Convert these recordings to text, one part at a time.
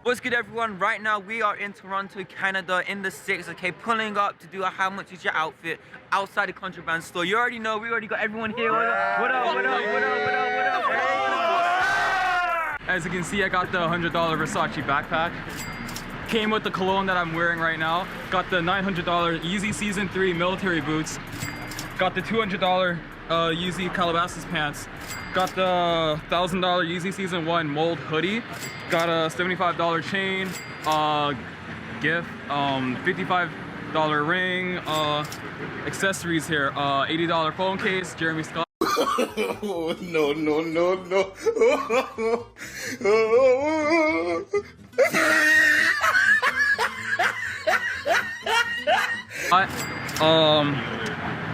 What's good, everyone? Right now we are in Toronto, Canada, in the 6, okay, pulling up to do a how much is your outfit outside the contraband store. You already know, we already got everyone here. What up, what up, what up, what up, what up, what up? As you can see, I got the $100 Versace backpack. Came with the cologne that I'm wearing right now. Got the $900 Yeezy Season 3 military boots. Got the $200 Yeezy Calabasas pants. Got the $1,000 Yeezy Season 1 mold hoodie. Got a $75 chain, gift, $55 ring, accessories here, $80 phone case, Jeremy Scott. No, no, no, no.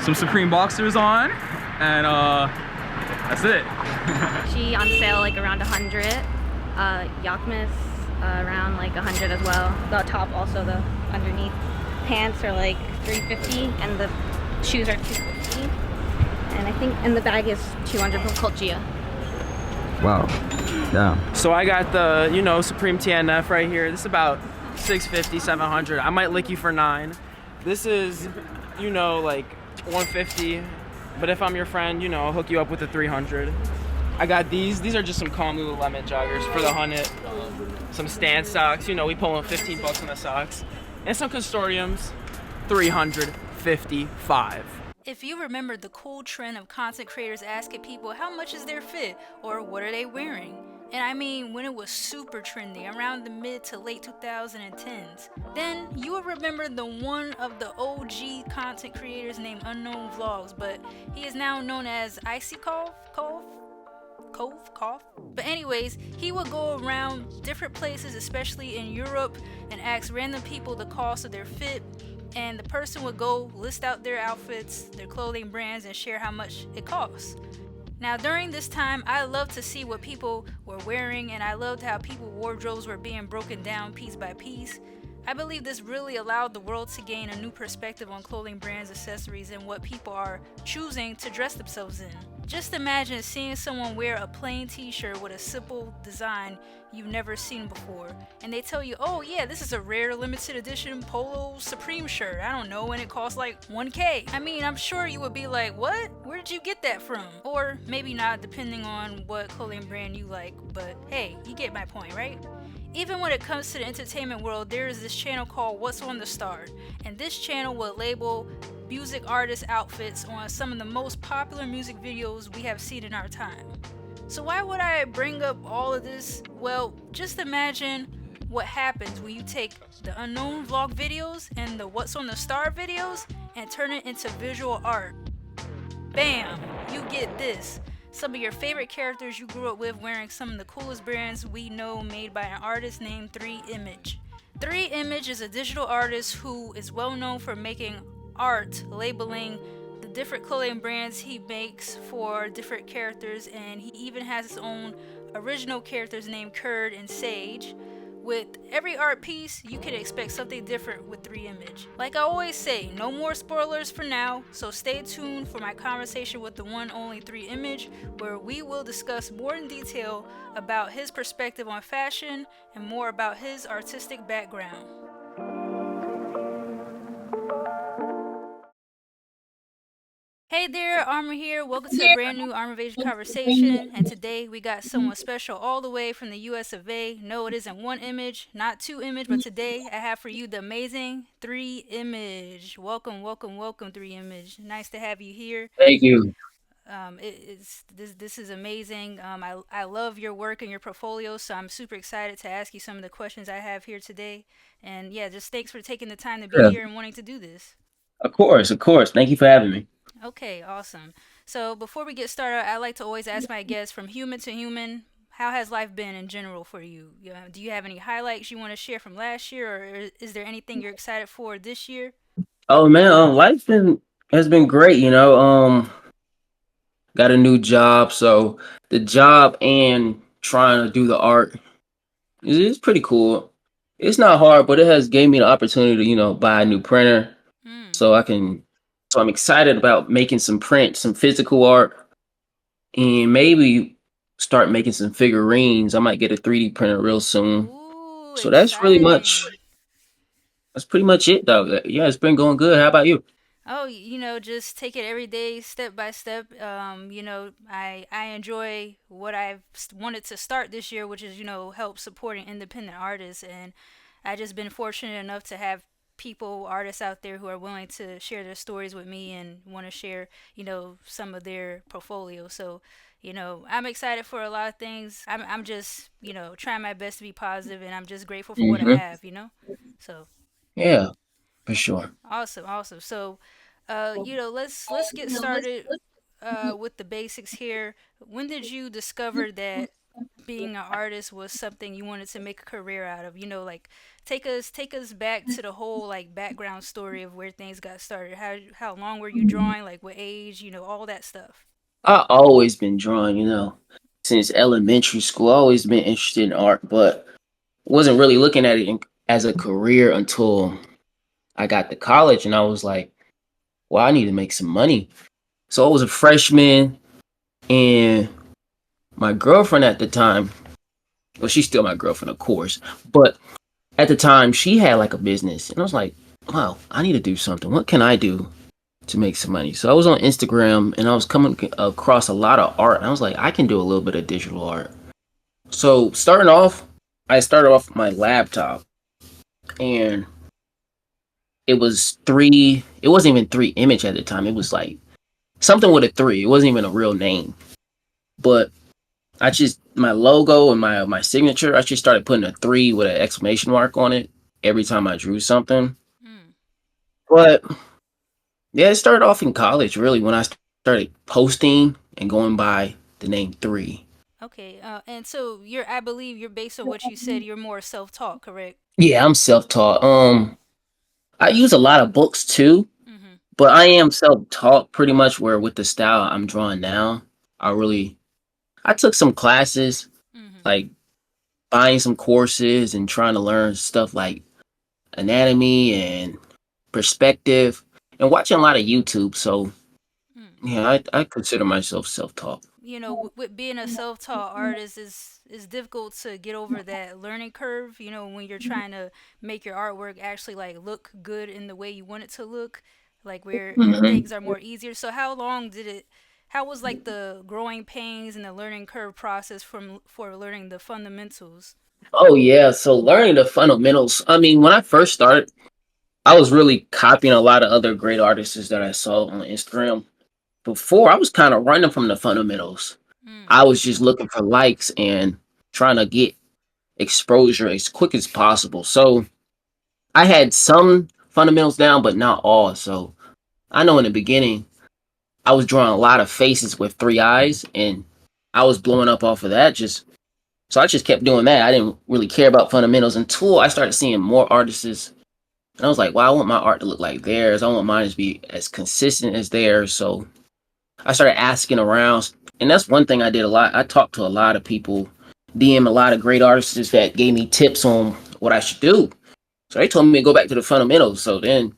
Some Supreme boxers on, and that's it. She on sale like around 100. Yakmas around like 100 as well. The top also, the underneath pants are like $350 and the shoes are $250. And I think in the bag is $200 from Colchia. Wow. Yeah. So I got the, Supreme TNF right here. This is about $650, $700. I might lick you for $9. This is, like $150. But if I'm your friend, I'll hook you up with a $300. I got these. These are just some calm Lululemon joggers for the 100. Some Stan socks. We pulling 15 bucks on the socks. And some Consortiums, $355. If you remember the cool trend of content creators asking people how much is their fit or what are they wearing, and I mean when it was super trendy around the mid to late 2010s, then you would remember the one of the OG content creators named Unknown Vlogs, but he is now known as Icy Cough. But anyways, he would go around different places, especially in Europe, and ask random people the cost of their fit, and the person would go list out their outfits, their clothing brands, and share how much it costs. Now during this time, I loved to see what people were wearing, and I loved how people's wardrobes were being broken down piece by piece. I believe this really allowed the world to gain a new perspective on clothing brands, accessories, and what people are choosing to dress themselves in. Just imagine seeing someone wear a plain t-shirt with a simple design you've never seen before, and they tell you, oh yeah, this is a rare limited edition Polo Supreme shirt, I don't know, and it costs like $1K. I mean, I'm sure you would be like, what? Where did you get that from? Or maybe not, depending on what clothing brand you like, but hey, you get my point, right? Even when it comes to the entertainment world, there is this channel called What's on the Star, and this channel will label music artists' outfits on some of the most popular music videos we have seen in our time. So why would I bring up all of this? Well, just imagine what happens when you take the Unknown Vlog videos and the What's on the Star videos and turn it into visual art. Bam! You get this. Some of your favorite characters you grew up with wearing some of the coolest brands we know, made by an artist named 3image. 3image is a digital artist who is well known for making art labeling the different clothing brands he makes for different characters, and he even has his own original characters named Curd and Sage. With every art piece, you can expect something different with 3image. Like I always say, no more spoilers for now, so stay tuned for my conversation with the one only 3image, where we will discuss more in detail about his perspective on fashion and more about his artistic background. Hey there, Armor here. Welcome to a brand new Armavation Conversation, and today we got someone special all the way from the US of A. No, it isn't 1image, not 2image, but today I have for you the amazing 3image. Welcome, welcome, welcome, 3image. Nice to have you here. Thank you. This is amazing. I love your work and your portfolio, so I'm super excited to ask you some of the questions I have here today. And yeah, just thanks for taking the time to be Yeah, here and wanting to do this. of course, of course. Thank you for having me. Okay, awesome. So before we get started, I like to always ask my guests, from human to human, how has life been in general for you? Do you have any highlights you want to share from last year, or is there anything you're excited for this year? Oh man, has been great. Got a new job, so the job and trying to do the art is pretty cool. It's not hard, but it has gave me the opportunity to buy a new printer, Mm. so I can. So I'm excited about making some print, some physical art, and maybe start making some figurines. I might get a 3D printer real soon. Ooh, So that's really much. exciting. That's pretty much it, though. Yeah, it's been going good. How about you? Oh, just take it every day, step by step. I enjoy what I've wanted to start this year, which is help supporting independent artists, and I just been fortunate enough to have people, artists out there who are willing to share their stories with me and want to share, some of their portfolio. So, I'm excited for a lot of things. I'm just, trying my best to be positive, and I'm just grateful for what I Hmm. have. So. Yeah, for Okay. sure. Awesome. Awesome. So, let's get started with the basics here. When did you discover that being an artist was something you wanted to make a career out of? Like take us back to the whole like background story of where things got started. How long were you drawing? Like what age? All that stuff. I always been drawing, since elementary school. I always been interested in art, but wasn't really looking at it as a career until I got to college, and I was like, well, I need to make some money. So I was a freshman, and my girlfriend at the time, well, she's still my girlfriend, of course, but at the time she had like a business, and I was like, wow, I need to do something. What can I do to make some money? So I was on Instagram, and I was coming across a lot of art, and I was like, I can do a little bit of digital art. So starting off, I started off with my laptop, and it wasn't even 3image at the time. It was like something with a three. It wasn't even a real name. But I just my logo and my signature, I just started putting a three with an exclamation mark on it every time I drew something. Mm. But yeah, it started off in college really when I started posting and going by the name three. Okay. And so I believe you're based on what you said. You're more self-taught, correct? Yeah, I'm self-taught. I use a lot of books too, Mm-hmm. but I am self-taught pretty much where with the style I'm drawing now. I took some classes, Mm-hmm. like buying some courses and trying to learn stuff like anatomy and perspective and watching a lot of YouTube. So Mm. yeah, I consider myself self-taught. With being a self-taught artist is difficult to get over that learning curve. When you're trying to make your artwork actually like look good in the way you want it to look, like where Hmm. things are more easier. So how was like the growing pains and the learning curve process for learning the fundamentals? Oh yeah, so learning the fundamentals. I mean, when I first started, I was really copying a lot of other great artists that I saw on Instagram. Before, I was kind of running from the fundamentals. Mm. I was just looking for likes and trying to get exposure as quick as possible. So I had some fundamentals down, but not all. So I know in the beginning, I was drawing a lot of faces with three eyes, and I was blowing up off of that. So I just kept doing that. I didn't really care about fundamentals until I started seeing more artists, and I was like, "Wow, I want my art to look like theirs. I want mine to be as consistent as theirs." So I started asking around, and that's one thing I did a lot. I talked to a lot of people, DM a lot of great artists that gave me tips on what I should do. So they told me to go back to the fundamentals. So then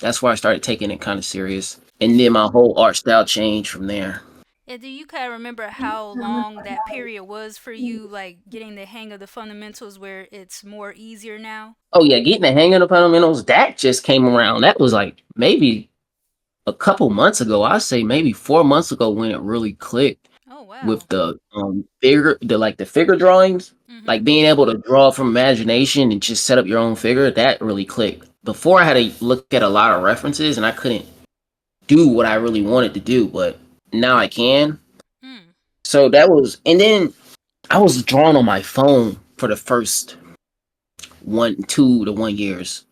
that's why I started taking it kind of serious. And then my whole art style changed from there. And do you kind of remember how long that period was for you, like getting the hang of the fundamentals where it's more easier now? Oh yeah, getting the hang of the fundamentals, that just came around. That was like maybe a couple months ago. I'd say maybe 4 months ago when it really clicked Oh with wow. the figure drawings. Mhm. Like being able to draw from imagination and just set up your own figure, that really clicked. Before I had to look at a lot of references and I couldn't do what I really wanted to do, but now I can. Mm. So that was, and then I was drawing on my phone for the first 2 to 1 years.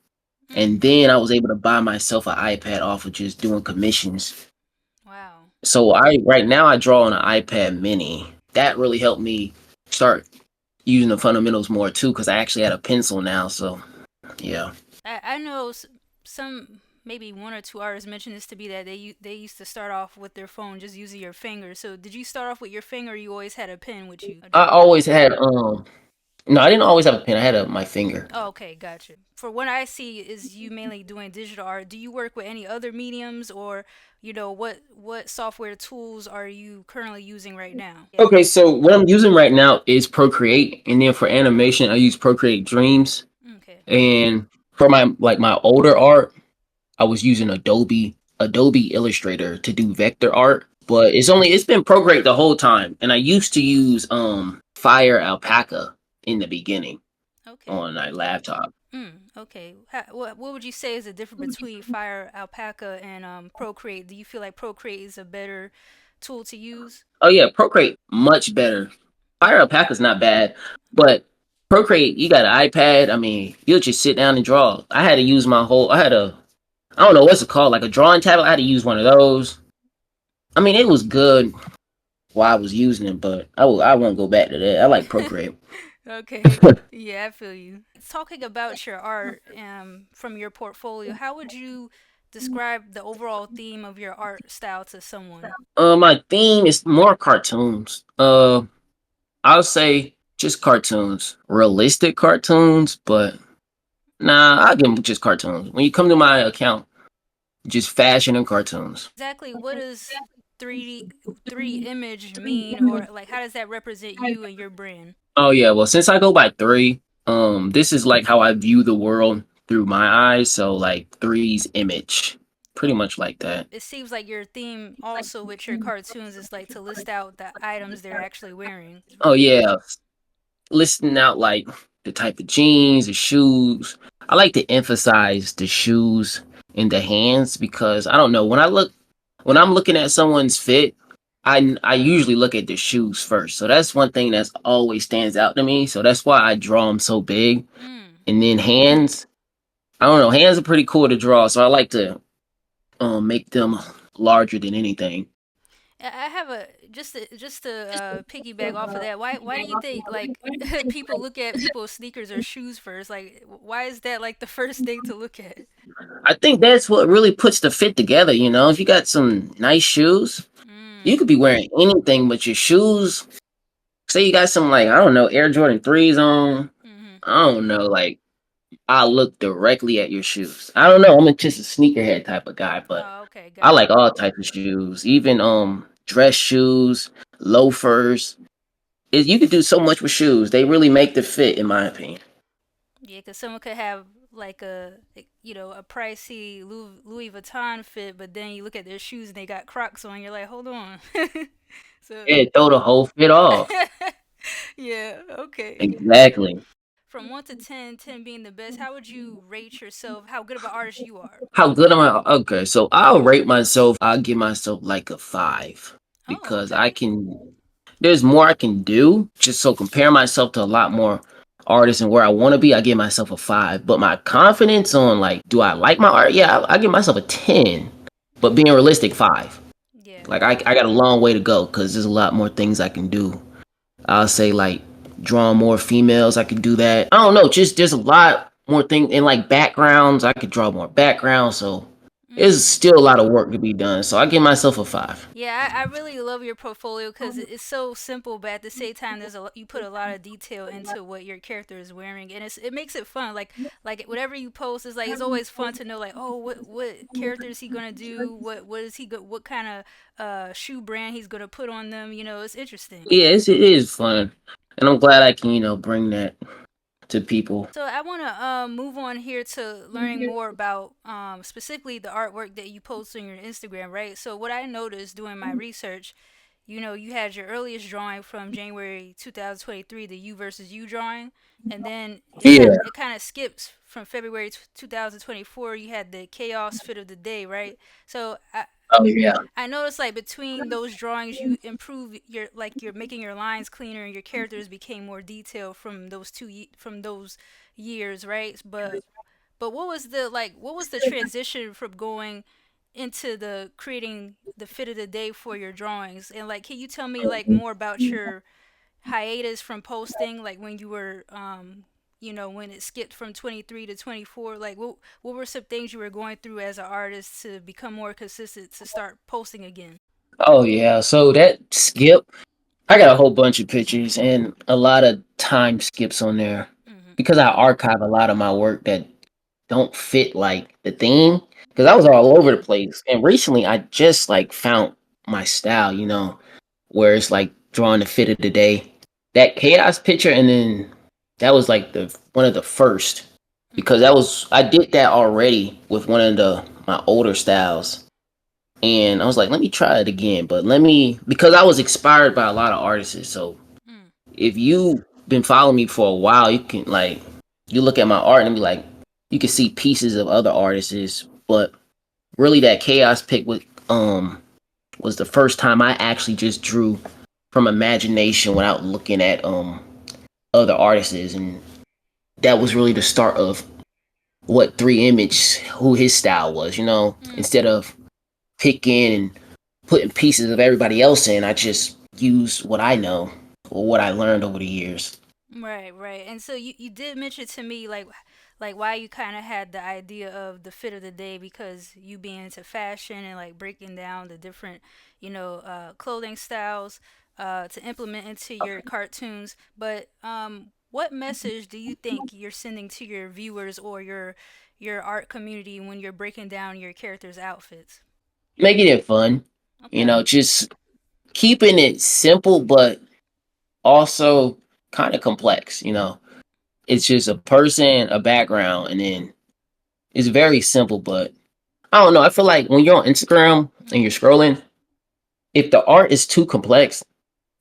Mm. And then I was able to buy myself an iPad off of just doing commissions. Wow. So right now I draw on an iPad mini. That really helped me start using the fundamentals more too, because I actually had a pencil now. So yeah. I know some maybe one or two artists mentioned this to be that they used to start off with their phone just using your finger. So did you start off with your finger or you always had a pen with you? I always had No, I didn't always have a pen. I had my finger. Oh, okay, gotcha. For what I see is you mainly doing digital art. Do you work with any other mediums, or what software tools are you currently using right now? Yeah. Okay, so what I'm using right now is Procreate, and then for animation, I use Procreate Dreams, Okay. and for my older art, I was using Adobe Illustrator to do vector art, but it's been Procreate the whole time, and I used to use Fire Alpaca in the beginning Okay. on my laptop. Okay. What would you say is the difference between Fire Alpaca and Procreate? Do you feel like Procreate is a better tool to use? Oh yeah, Procreate much better. Fire Alpaca's not bad, but Procreate, you got an iPad. I mean, you'll just sit down and draw. I had to use I don't know what's it called, like a drawing tablet. I had to use one of those. I mean, it was good while I was using it, but I won't go back to that. I like Procreate. Okay. Yeah, I feel you. Talking about your art from your portfolio, how would you describe the overall theme of your art style to someone? My theme is more cartoons. I'll say just cartoons, realistic cartoons, but nah, I'll give them just cartoons. When you come to my account, just fashion and cartoons. Exactly, what does 3D image mean, or like how does that represent you and your brand? Oh yeah, well since I go by three, this is like how I view the world through my eyes. So like three's image, pretty much like that. It seems like your theme also with your cartoons is like to list out the items they're actually wearing. Oh yeah, listing out like the type of jeans, the shoes. I like to emphasize the shoes and the hands because I don't know when I'm looking at someone's fit, I usually look at the shoes first. So that's one thing that's always stands out to me. So that's why I draw them so big. Mm. And then hands, I don't know, hands are pretty cool to draw. So I like to make them larger than anything. I have a just to piggyback off of that. Why do you think like people look at people's sneakers or shoes first? Like why is that like the first thing to look at? I think that's what really puts the fit together. You know, if you got some nice shoes, you Mm. could be wearing anything, but your shoes. Say you got some like I don't know Air Jordan threes on. Mhm. I don't know, like I look directly at your shoes. I don't know. Just a sneakerhead type of guy, but Oh, okay, I got like you. all types of shoes, even dress shoes, loafers. You could do so much with shoes. They really make the fit, in my opinion. Yeah, because someone could have like a pricey Louis Vuitton fit, but then you look at their shoes and they got Crocs on. You're like, hold on. So, Yeah, throw the whole fit off. yeah, okay. Exactly. From 1 to 10, 10 being the best, how would you rate yourself? How good of an artist you are? How good am I? Okay, so I'll rate myself. I'll give myself like a five Oh, because okay. there's more I can do. Just so compare myself to a lot more artists and where I want to be, I give myself a five. But my confidence on like, do I like my art? Yeah, I give myself a 10. But being realistic, five. Yeah. Like I got a long way to go because there's a lot more things I can do. I'll say like drawing more females. I could do that. I don't know. Just there's a lot more things and like backgrounds. I could draw more backgrounds. So there's Mm. still a lot of work to be done. So I give myself a five. Yeah, I really love your portfolio because it's so simple, but at the same time, you put a lot of detail into what your character is wearing, and it makes it fun. Like whatever you post is like it's always fun to know like oh what character is he gonna do, what kind of shoe brand he's gonna put on them. It's interesting. Yeah, it is fun, and I'm glad I can bring that to people. So I want to move on here to learning more about specifically the artwork that you post on your Instagram, right? So what I noticed doing my research, you had your earliest drawing from January 2023, the you versus you drawing, and then Yeah. it kind of skips from February 2024. You had the chaos fit of the day, right? So Oh yeah. I noticed like between those drawings you improve you're making your lines cleaner and your characters became more detailed from from those years, right? But what was the transition from going into the creating the fit of the day for your drawings? And like can you tell me like more about your hiatus from posting, like when you were when it skipped from 23 to 24, like what were some things you were going through as an artist to become more consistent to start posting again? Oh yeah. So that skip. I got a whole bunch of pictures and a lot of time skips on there Hmm. because I archive a lot of my work that don't fit like the theme because I was all over the place. And recently, I just like found my style, where it's like drawing the fit of the day. That chaos picture, and then that was like the one of the first because that was I did that already with one of the my older styles, and I was like, let me try it again, but let me because I was inspired by a lot of artists. So Mm. if you been following me for a while, you can like you look at my art and be like, you can see pieces of other artists, but really that chaos pick was the first time I actually just drew from imagination without looking at other artists, and that was really the start of what 3image who his style was, Mm. instead of picking and putting pieces of everybody else in, I just used what I know or what I learned over the years. Right, right. And so you did mention to me like why you kind of had the idea of the fit of the day because you being into fashion and like breaking down the different, clothing styles to implement into your cartoons. But what message do you think you're sending to your viewers or your art community when you're breaking down your characters' outfits? Making it fun, Okay. just keeping it simple but also kind of complex, It's just a person, a background, and then it's very simple, but I don't know. I feel like when you're on Instagram and you're Mhm. scrolling, if the art is too complex,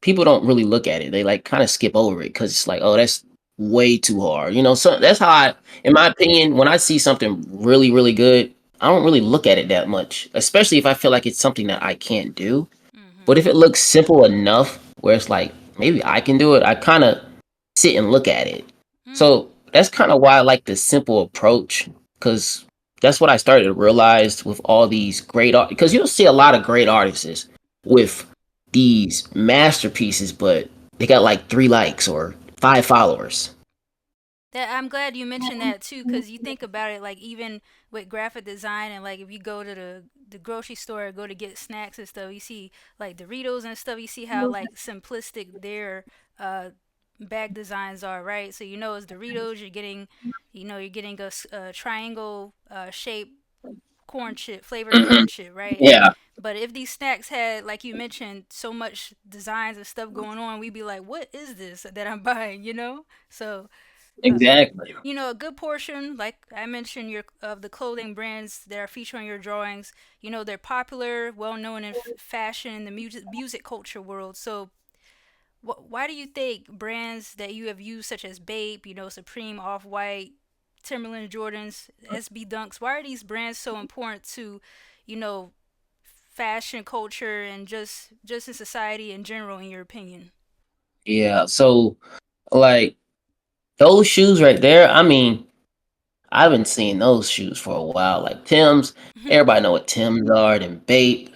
people don't really look at it. They like kind of skip over it because it's like, oh, that's way too hard. So that's how Mhm. in my opinion, when I see something really, really good, I don't really look at it that much, especially if I feel like it's something that I can't do. But Mhm. if it looks simple enough where it's like, maybe I can do it, I kind of sit and look at it. Mm. So that's kind of why I like the simple approach because that's what I started to realize with all these great art. Because you'll see a lot of great artists with these masterpieces, but they got like 3 likes or 5 followers. That I'm glad you mentioned that too, because you think about it, like even with graphic design and like if you go to the grocery store, go to get snacks and stuff, you see like Doritos and stuff. You see how like simplistic their uh bag designs are, right? So it's Doritos. You're getting a triangle shape corn chip, flavored Mhm. corn chip, right? Yeah, But if these snacks had, like you mentioned, so much designs and stuff going on, we'd be like, what is this that I'm buying, So uh, exactly. a good portion, like I mentioned, your of the clothing brands that are featured on your drawings, they're popular, well known in fashion and the music culture world. So, why do you think brands that you have used, such as Bape, Supreme, Off White, Timberland, Jordans, SB Dunks, why are these brands so important to, you know, fashion culture and just in society in general, in your opinion? Yeah. So, like, those shoes right there, I mean, I haven't seen those shoes for a while. Like Tim's, everybody know what Tim's are, and Bape.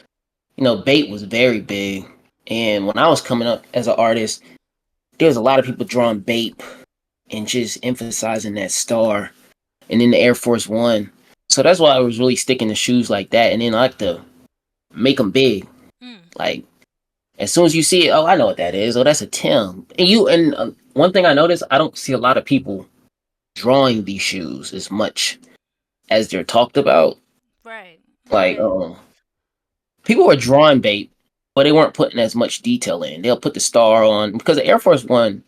Bape was very big. And when I was coming up as an artist, there was a lot of people drawing Bape and just emphasizing that star. And then the Air Force One. So that's why I was really sticking to shoes like that. And then I like to make them big. Mm. Like, as soon as you see it, oh, I know what that is. Oh, that's a Tim. And one thing I noticed, I don't see a lot of people drawing these shoes as much as they're talked about. Right. Like, Okay. people were drawing bait, but they weren't putting as much detail in. They'll put the star on because the Air Force One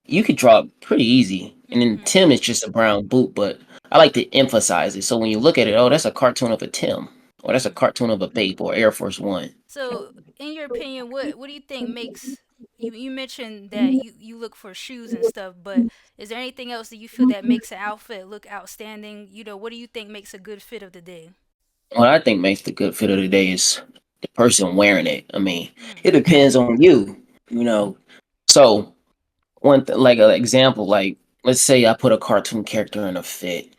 you could draw pretty easy, and then Mhm. Tim is just a brown boot. But I like to emphasize it. So when you look at it, oh, that's a cartoon of a Tim, or that's a Mm. cartoon of a Bape or Air Force One. So, in your opinion, what do you think makes you mentioned that you look for shoes and stuff, but is there anything else that you feel that makes an outfit look outstanding? What do you think makes a good fit of the day? What I think makes the good fit of the day is the person wearing it. I mean, Mm. it depends on you. So like an example, like let's say I put a cartoon character in a fit.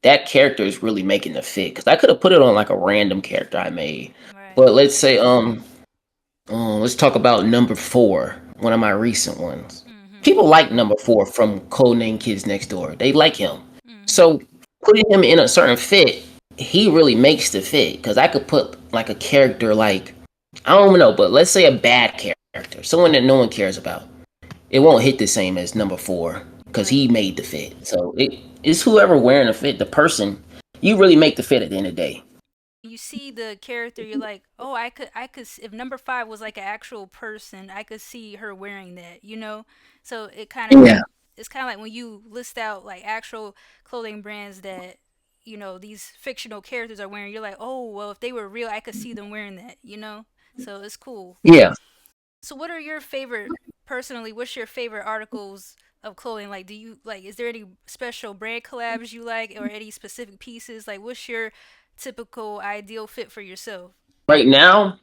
That character is really making the fit because I could have put it on like a random character I made. Right. But let's say let's talk about number four, one of my recent ones. Mhm. People like number four from Codename Kids Next Door. They like him. Mhm. So putting him in a certain fit, he really makes the fit. Because I could put like a character like I don't know, but let's say a bad character. character, someone that no one cares about. It won't hit the same as number four because Right. he made the fit. So it's whoever wearing the fit, the person. You really make the fit at the end of the day. You see the character, you're like, oh, if number five was like an actual person, I could see her wearing that, you know? So Yeah. it's kind of like when you list out like actual clothing brands that, these fictional characters are wearing, you're like, oh, well, if they were real, I could see them wearing that, you know? So it's cool. Yeah. So what are your favorite, personally, what's your favorite articles of clothing? Like, is there any special brand collabs you like or any specific pieces? Like, what's your typical ideal fit for yourself? Right now,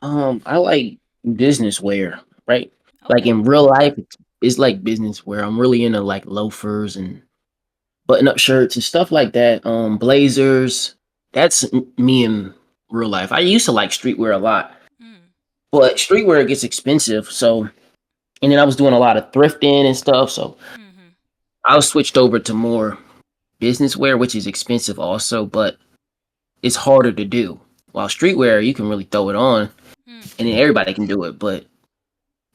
I like business wear. Right, like Okay. in real life, it's like business wear. I'm really into like loafers and button-up shirts and stuff like that. Blazers. That's me in real life. I used to like streetwear a lot, Mm. but streetwear gets expensive. So, and then I was doing a lot of thrifting and stuff. So Mhm. I was switched over to more business wear, which is expensive also, but it's harder to do. While streetwear, you can really throw it on, Mm. and then everybody can do it. But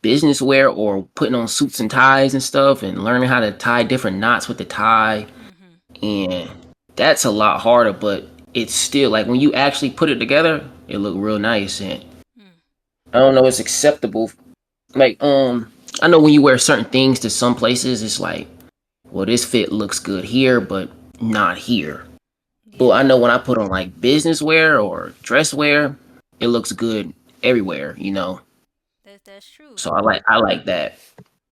business wear or putting on suits and ties and stuff, and learning how to tie different knots with the tie, Mhm. and that's a lot harder. But it's still like when you actually put it together, it look real nice, and Mm. I don't know, it's acceptable. Like I know when you wear certain things to some places, it's like, well, this fit looks good here, but not here. But Yeah. I know when I put on like business wear or dress wear, it looks good everywhere. That's true. So I like that.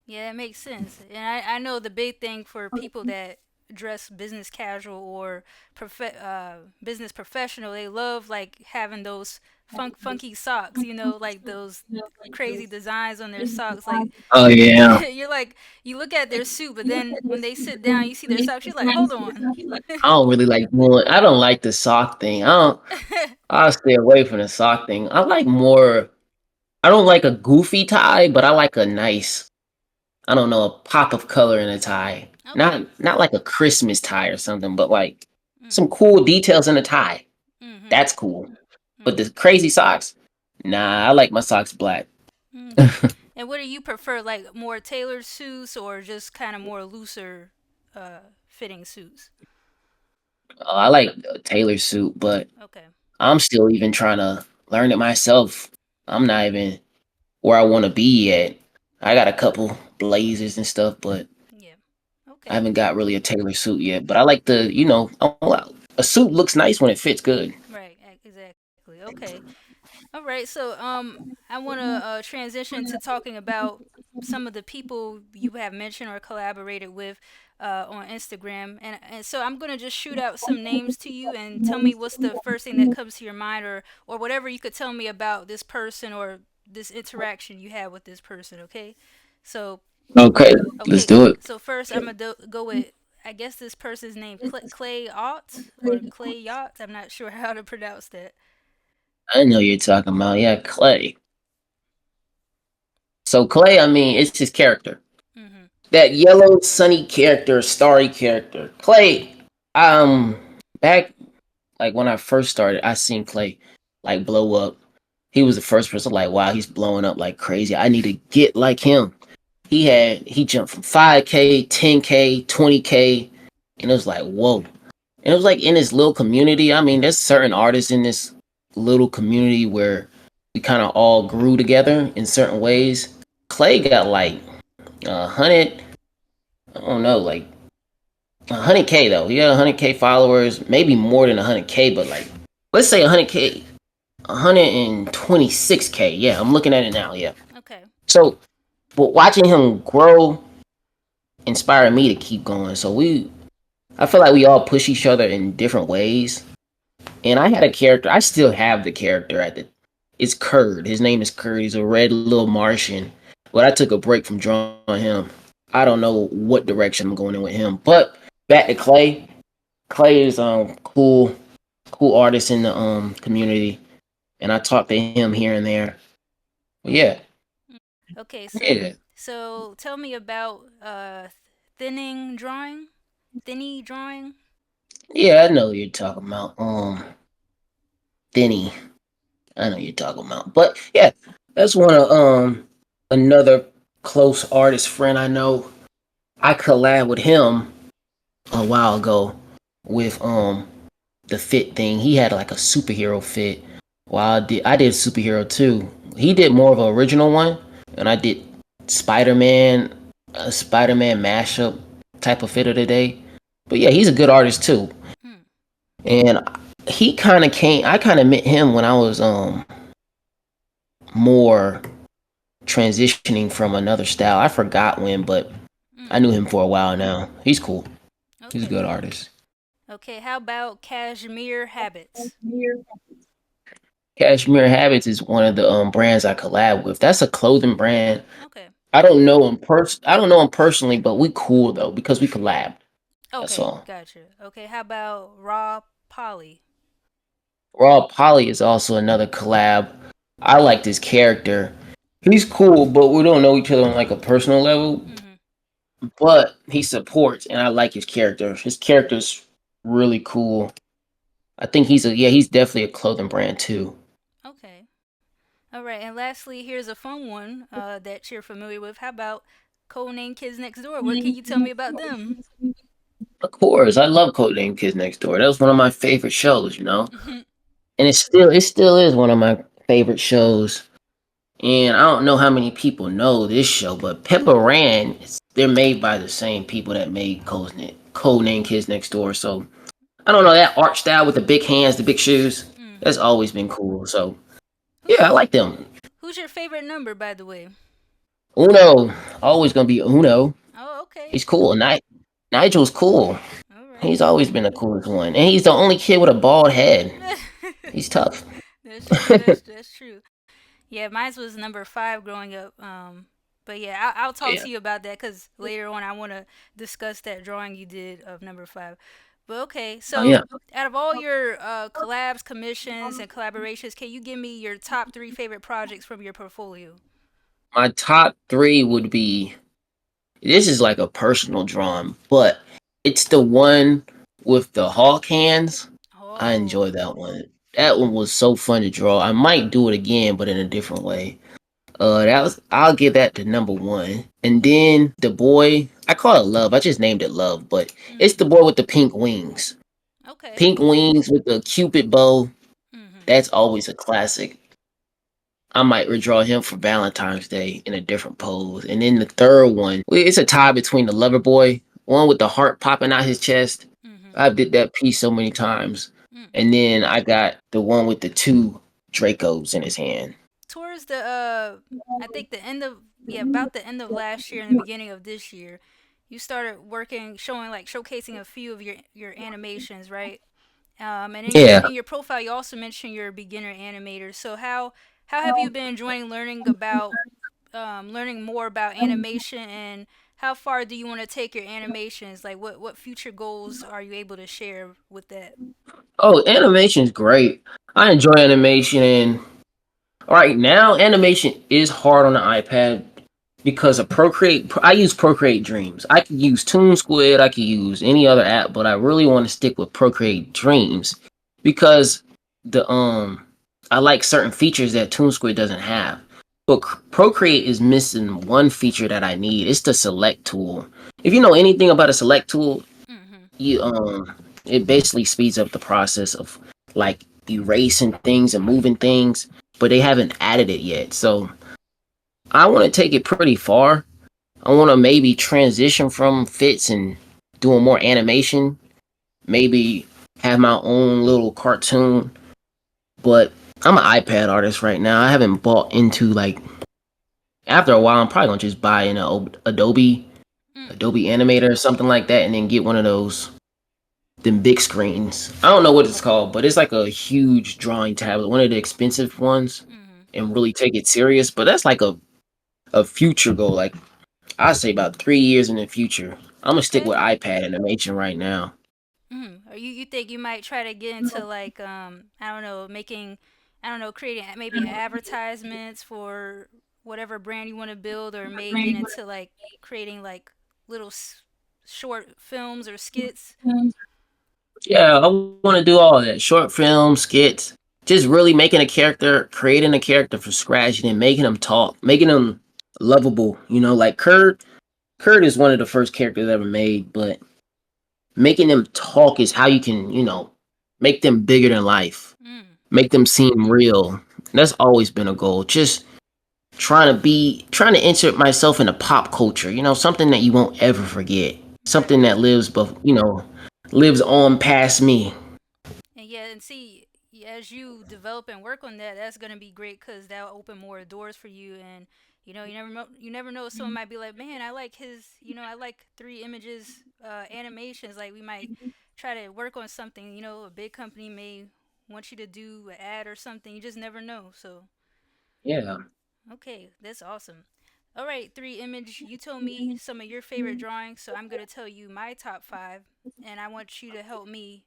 Yeah, that makes sense. And I know the big thing for people that dress business casual or business professional, they love like having those funky socks, like those crazy designs on their socks. Like, Oh yeah. you're like, you look at their suit, but then when they sit down, you see their socks, you're like, hold on. I don't really like doing. I don't like the sock thing. I don't. I'll stay away from the sock thing. I like more. I don't like a goofy tie, but I like a nice. I don't know, a pop of color in a tie. Okay. Not like a Christmas tie or something, but like Mm. some cool details in a tie. Mhm. That's cool. But Mhm. the crazy socks, nah. I like my socks black. Okay. And what do you prefer, like more tailored suits or just kind of more looser fitting suits? I like a tailor suit, but Okay. I'm still even trying to learn it myself. I'm not even where I want to be yet. I got a couple blazers and stuff, but Yeah. I Okay. haven't got really a tailor suit yet. But I like a suit looks nice when it fits good. Right. Exactly. Okay. All right. So I want to transition to talking about some of the people you have mentioned or collaborated with on Instagram, and so I'm gonna just shoot out some names to you and tell me what's the first thing that comes to your mind, or whatever you could tell me about this person or this interaction you had with this person. Okay. So Okay, let's okay. do it. So first I'm gonna go with. I guess this person's name Clay Ott or Clay Yacht. I'm not sure how to pronounce that. I know you're talking about, yeah, Clay. So Clay, I mean, it's his character. Mhm. That yellow, sunny character, starry character. Clay, um, back like when I first started, I seen Clay like blow up. He was the first person like, wow, he's blowing up like crazy. I need to get like him. He jumped from 5K, 10K, 20K, and it was like, whoa. And it was like in this little community. I mean, there's certain artists in this little community where we kind of all grew together in certain ways. Clay got like 100, I don't know, like 100K though. He got 100K followers, maybe more than 100K, but like let's say 100K, 126K. Yeah, I'm looking at it now. Yeah. Okay. So, but watching him grow inspired me to keep going. I feel like we all push each other in different ways. And I had a character. I still have the character at the. It's Kurd. His name is Kurd. He's a red little Martian. But I took a break from drawing him. I don't know what direction I'm going in with him. But back to Clay. Clay is cool artist in the community, and I talk to him here and there. But yeah, Okay, yeah, so tell me about thinning drawing. Thinny drawing. yeah. I know what you're talking about. Denny. I know what you're talking about. But yeah, that's one of another close artist friend I know. I collabed with him a while ago with the fit thing. He had like a superhero fit. While I did superhero too. He did more of an original one, and I did Spider Man, a Spider Man mashup type of fit of the day. But yeah, he's a good artist too. Hmm. And he kind of came. I kind of met him when I was more transitioning from another style. I forgot when, but Hmm. I knew him for a while now. He's cool. He's a Okay. good artist. Okay. How about Cashmere Habits? Cashmere Habits is one of the brands I collab with. That's a clothing brand. Okay. I don't know him personally, but we cool though because we collab. That's Okay. all. Gotcha. Okay. How about Raw Polly? Raw Polly is also another collab. I like this character. He's cool, but we don't know each other on like a personal level. Mm-hmm. But he supports, and I like his character. His character's really cool. I think he's definitely a clothing brand too. Okay. All right. And lastly, here's a fun one that you're familiar with. How about Codename Kids Next Door? What can you tell me about them? Of course, I love Codename Kids Next Door. That was one of my favorite shows. And it still is one of my favorite shows. And I don't know how many people know this show, but Pepper Ran, they're made by the same people that made Codename Kids Next Door. So I don't know that art style with the big hands, the big shoes. Mm-hmm. That's always been cool. So Who's yeah, I your like them. Who's your favorite number, by the way? Uno, always gonna be Uno. Oh, okay. He's cool. Nigel's cool. All right. He's always been the coolest one, and he's the only kid with a bald head. He's tough. That's true. That's true. Yeah, mine was number 5 growing up. But yeah, I'll talk Yeah, to you about that because later on I want to discuss that drawing you did of number 5. But okay, so yeah. out of all your collabs, commissions, and collaborations, can you give me your top 3 favorite projects from your portfolio? My top three would be. This is like a personal drawing, but it's the one with the hawk hands. I Oh. enjoy that one. That one was so fun to draw. I might do it again, but in a different way. I'll give that to number one. And then the boy, I call it Love. I just named it Love, but it's Mm. the boy with the pink wings. Okay. Pink wings with the cupid bow. Mhm. That's always a classic. I might redraw him for Valentine's Day in a different pose. And then the third one, it's a tie between the lover boy, one with the heart popping out his chest. Mhm. I did that piece so many times. Mm. And then I got the one with the two Dracos in his hand. Towards the I think the end of yeah, about the end of last year and the beginning of this year, you started working showing like showcasing a few of your animations, right? And in your Yeah. profile, you also mentioned you're a beginner animator. So how have you been enjoying learning about learning more about animation, and how far do you want to take your animations? Like what future goals are you able to share with that? Oh, animation's great. I enjoy animation, and right now animation is hard on the iPad because of Procreate. I use Procreate Dreams. I could use Toon Squid, I could use any other app, but I really want to stick with Procreate Dreams because the I like certain features that Toon Squid doesn't have. But Procreate is missing one feature that I need. It's the select tool. If you know anything about a select tool, Mhm. you it basically speeds up the process of like erasing things and moving things, but they haven't added it yet. So I want to take it pretty far. I want to maybe transition from fits and doing more animation, maybe have my own little cartoon, but I'm an iPad artist right now. I haven't bought into like after a while I'm probably going to just buy an Mm. Adobe Animator or something like that and then get one of those them big screens. I don't know what it's called, but it's like a huge drawing tablet, one of the expensive ones, Mhm. and really take it serious. But that's like a future goal. Like I say about 3 years in the future. I'm gonna stick Okay. with iPad animation right now. Or you think you might try to get into like I don't know, making I don't know, creating maybe advertisements for whatever brand you want to build, or may get into like creating like little short films or skits. Yeah, I want to do all that. Short films, skits, just really making a character, creating a character from scratch, and then making them talk, making them lovable. Like Kurt. Kurt is one of the first characters ever made, but making them talk is how you can, make them bigger than life, Mm. make them seem real. That's always been a goal. Just trying to insert myself into pop culture. Something that you won't ever forget. Something Right. that lives on past me. And yeah, and see, as you develop and work on that, that's gonna be great because that'll open more doors for you. And you never know. Someone might be like, man, I like his, I like 3images animations. Like we might try to work on something. A big company may want you to do an ad or something. You just never know. So Yeah. okay, that's awesome. All right, 3image, you told me some of your favorite drawings, so I'm gonna tell you my top five, and I want you to help me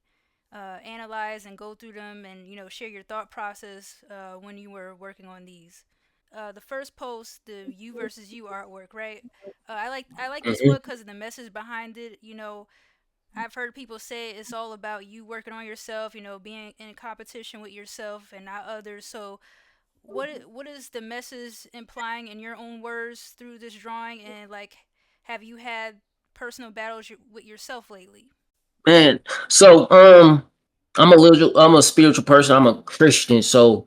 analyze and go through them, and share your thought process when you were working on these. The first post, the you versus you artwork, right? I like this Hmm. one because of the message behind it. I've heard people say it's all about you working on yourself. Being in competition with yourself and not others. So what is the message implying in your own words through this drawing, and like have you had personal battles with yourself lately? Man, so I'm a spiritual person. I'm a Christian. So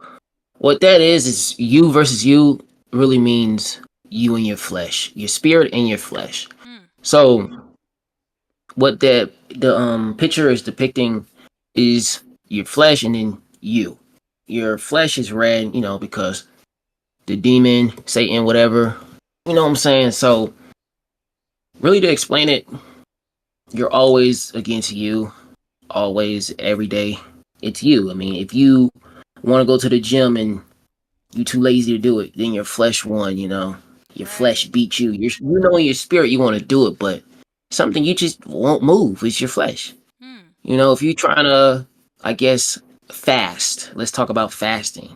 what that is you versus you really means you and your flesh, your spirit and your flesh. Mm. So what the picture is depicting is your flesh and then you. Your flesh is red, because the demon, Satan, whatever. You know what I'm saying? So really to explain it, you're always against you, always every day. It's you. I mean, if you want to go to the gym and you too lazy to do it, then your flesh won. Your flesh Right. beat you. In your spirit you want to do it, but something you just won't move. It's your flesh. Mm. If you're trying to, I guess, fast. Let's talk about fasting.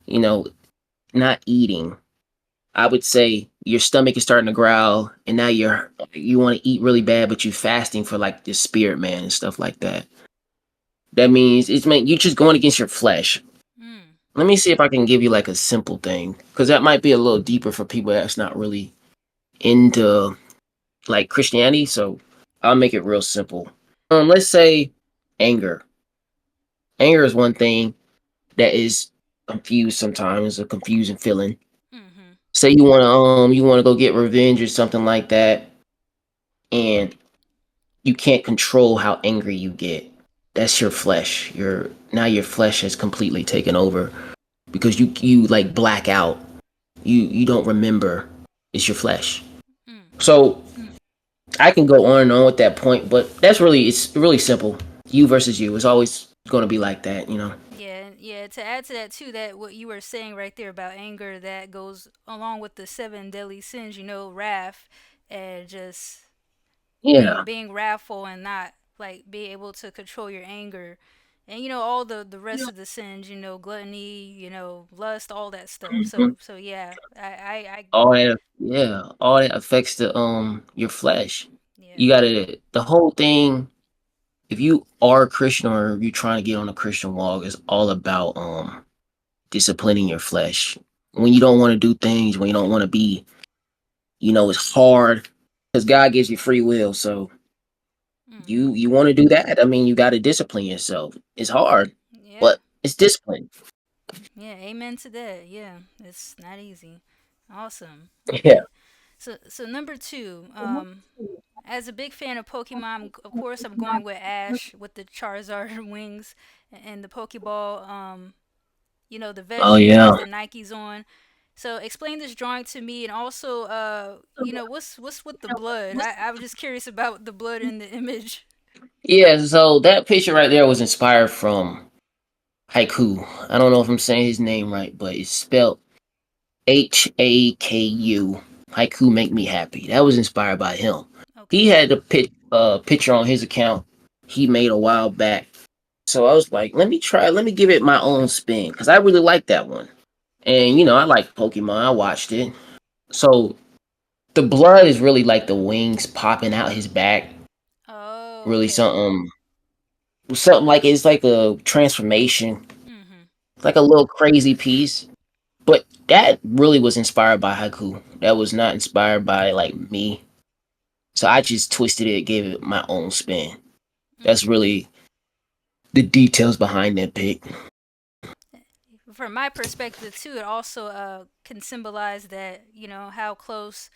You know, not eating. I would say your stomach is starting to growl, and now you want to eat really bad, but you're fasting for like the spirit man and stuff like that. That means you're just going against your flesh. Mm. Let me see if I can give you like a simple thing, because that might be a little deeper for people that's not really into like Christianity. So I'll make it real simple. Let's say anger. Anger is one thing that is confused sometimes, a confusing feeling. Mm-hmm. Say you wanna go get revenge or something like that, and you can't control how angry you get. That's your flesh. Your flesh has completely taken over because you like black out. You don't remember. It's your flesh. Mm. So I can go on and on with that point, but it's really simple. You versus you. It's always gonna be like that. Yeah, yeah. To add to that too, that what you were saying right there about anger, that goes along with the seven deadly sins. Wrath, and just being Yeah. being wrathful and not like being able to control your anger, and all the rest of the sins. Gluttony. Lust, all that stuff. Mhm. So yeah, I All that affects your flesh. yeah. You gotta the whole thing. If you are a Christian or you trying to get on a Christian walk, it's all about disciplining your flesh. When you don't want to do things, when you don't want to be, it's hard because God gives you free will. So Mm-hmm. you want to do that. I mean, you got to discipline yourself. It's hard, Yeah. but it's discipline. Yeah, amen to that. Yeah, it's not easy. Awesome. Yeah. Okay. So number two, as a big fan of Pokemon, of course I'm going with Ash with the Charizard wings and the Pokeball. The Oh vest he yeah. has the Nikes on. So explain this drawing to me, and also, what's with the blood? I was just curious about the blood in the image. Yeah. So that picture right there was inspired from Haiku. I don't know if I'm saying his name right, but it's spelled Haku. Haiku make me happy. That was inspired by him. He Okay. had a picture on his account he made a while back. So I was like, let me give it my own spin because I really like that one. And I like Pokemon. I watched it. So the blood is really like the wings popping out his back. Oh, Really okay. something like it's like a transformation, Mhm. like a little crazy piece. But that really was inspired by haiku. That was not inspired by like me. So I just twisted it, gave it my own spin. That's really the details behind that pic. From my perspective too, it also can symbolize that, you know, how close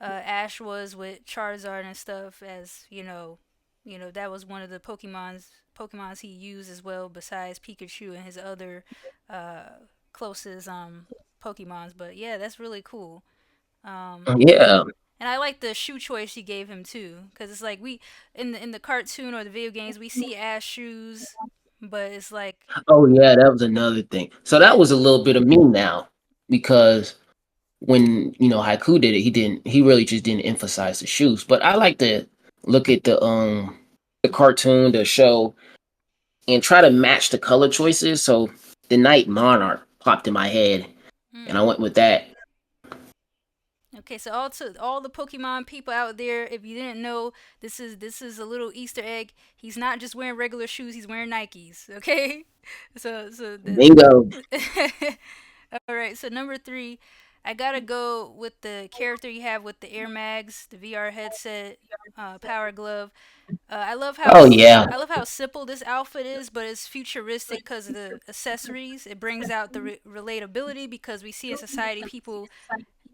Ash was with Charizard and stuff, as you know that was one of the Pokemons he used as well, besides Pikachu and his other uh, closest Pokemons. But yeah, that's really cool. Um, Yeah. and I like the shoe choice he gave him too, because it's like we in the cartoon or the video games we see Ash shoes, but it's like Oh yeah, that was another thing. So that yeah. was a little bit of me now because when Haiku did it, he really just didn't emphasize the shoes. But I like to look at the cartoon, the show, and try to match the color choices. So the Night Monarch popped in my head, and I Mm. went with that. Okay, so all the Pokemon people out there, if you didn't know, this is a little Easter egg. He's not just wearing regular shoes; he's wearing Nikes. Okay, so Bingo. all right. So number three, I gotta go with the character you have with the Air Mags, the VR headset, Power Glove. Oh yeah. I love how simple this outfit is, but it's futuristic because of the accessories. It brings out the relatability because we see in society people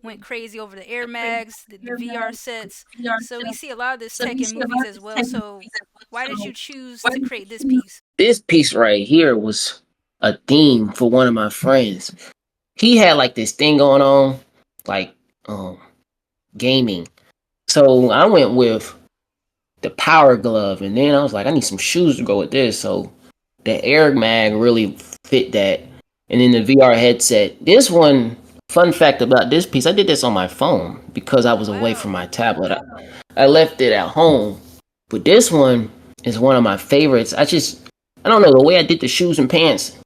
went crazy over the Air Mags, the VR sets. So we see a lot of this tech in movies as well. So why did you choose to create this piece? This piece right here was a theme for one of my friends. He had like this thing going on, like um gaming. So I went with the power glove, and then I was like, I need some shoes to go with this. So the Air Mag really fit that, and then the VR headset. This one, fun fact about this piece, I did this on my phone because I Oh was away from wow. my tablet. I left it at home, but this one is one of my favorites. I don't know, the way I did the shoes and pants.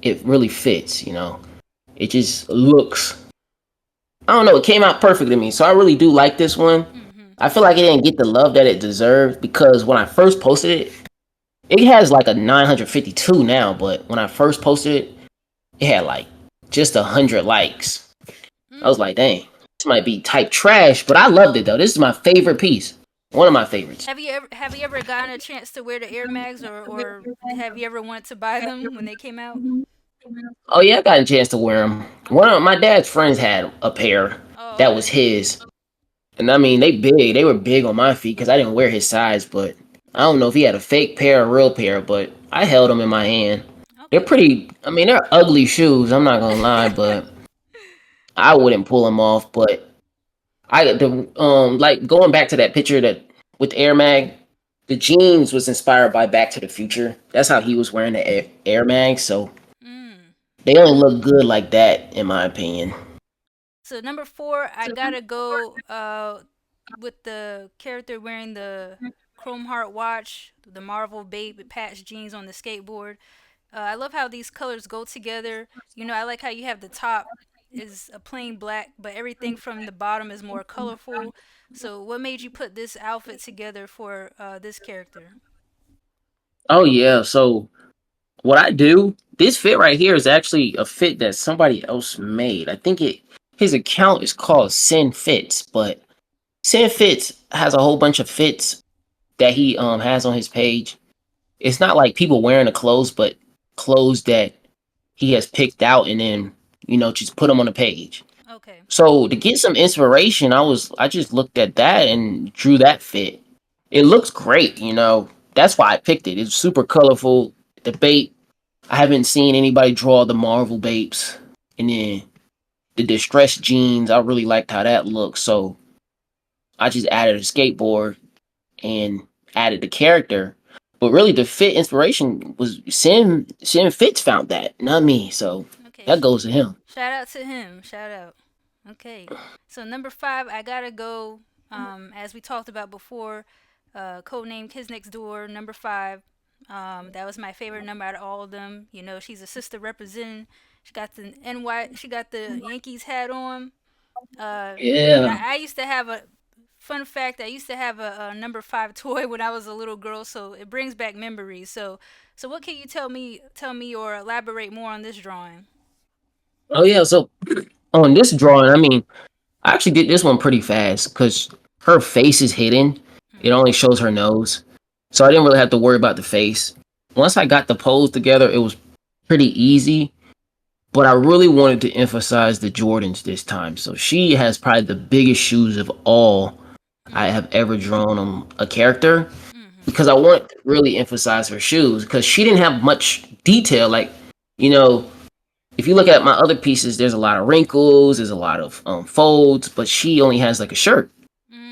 It really fits. It just looks. I don't know. It came out perfect to me, so I really do like this one. Mhm. I feel like it didn't get the love that it deserved because when I first posted it, it has like a 952 now, but when I first posted it, it had like just 100 likes. I was Mm. like, dang, this might be type trash, but I loved it though. This is my favorite piece. One of my favorites. Have you ever gotten a chance to wear the Air Mags, or have you ever wanted to buy them when they came out? Oh yeah, I got a chance to wear them. One of my dad's friends had a pair Oh that was okay. his, and I mean they big. They were big on my feet because I didn't wear his size, but I don't know if he had a fake pair or real pair, but I held them in my hand. They're Okay. pretty. I mean, they're ugly shoes. I'm not gonna lie, but I wouldn't pull them off. But like going back to that picture that with Air Mag, the jeans was inspired by Back to the Future. That's how he was wearing the Air Mag. So Mm. they only look good like that, in my opinion. So number four, I gotta go with the character wearing the Chrome Heart watch, the Marvel Babe patch jeans on the skateboard. I love how these colors go together. You know, I like how you have the top is a plain black, but everything from the bottom is more colorful. So, what made you put this outfit together for this character? Oh yeah. So what I do, this fit right here is actually a fit that somebody else made. I think his account is called Sin Fits, but Sin Fits has a whole bunch of fits that he has on his page. It's not like people wearing the clothes, but clothes that he has picked out and then just put them on the page. Okay. So to get some inspiration, I just looked at that and drew that fit. It looks great. That's why I picked it. It's super colorful. The bait, I haven't seen anybody draw the Marvel Bapes. And then the distressed jeans, I really liked how that looks. So I just added a skateboard and added the character. But really, the fit inspiration was Sim Fitz found that, not me. So Okay. that goes to him. Shout out to him. Shout out. Okay. So number five, I gotta go. As we talked about before, codename Kids Next Door. Number five. That was my favorite number out of all of them. You know, she's a sister representing. She got the NY. She got the Yankees hat on. And Yeah. I used to have a fun fact. I used to have a number five toy when I was a little girl, so it brings back memories. So what can you tell me or elaborate more on this drawing? Oh yeah, so on this drawing, I mean, I actually did this one pretty fast because her face is hidden. It only shows her nose. So I didn't really have to worry about the face. Once I got the pose together, it was pretty easy. But I really wanted to emphasize the Jordans this time. So she has probably the biggest shoes of all I have ever drawn on a character because I want to really emphasize her shoes because she didn't have much detail. Like, you know, if you look at my other pieces, there's a lot of wrinkles, there's a lot of folds, but she only has like a shirt.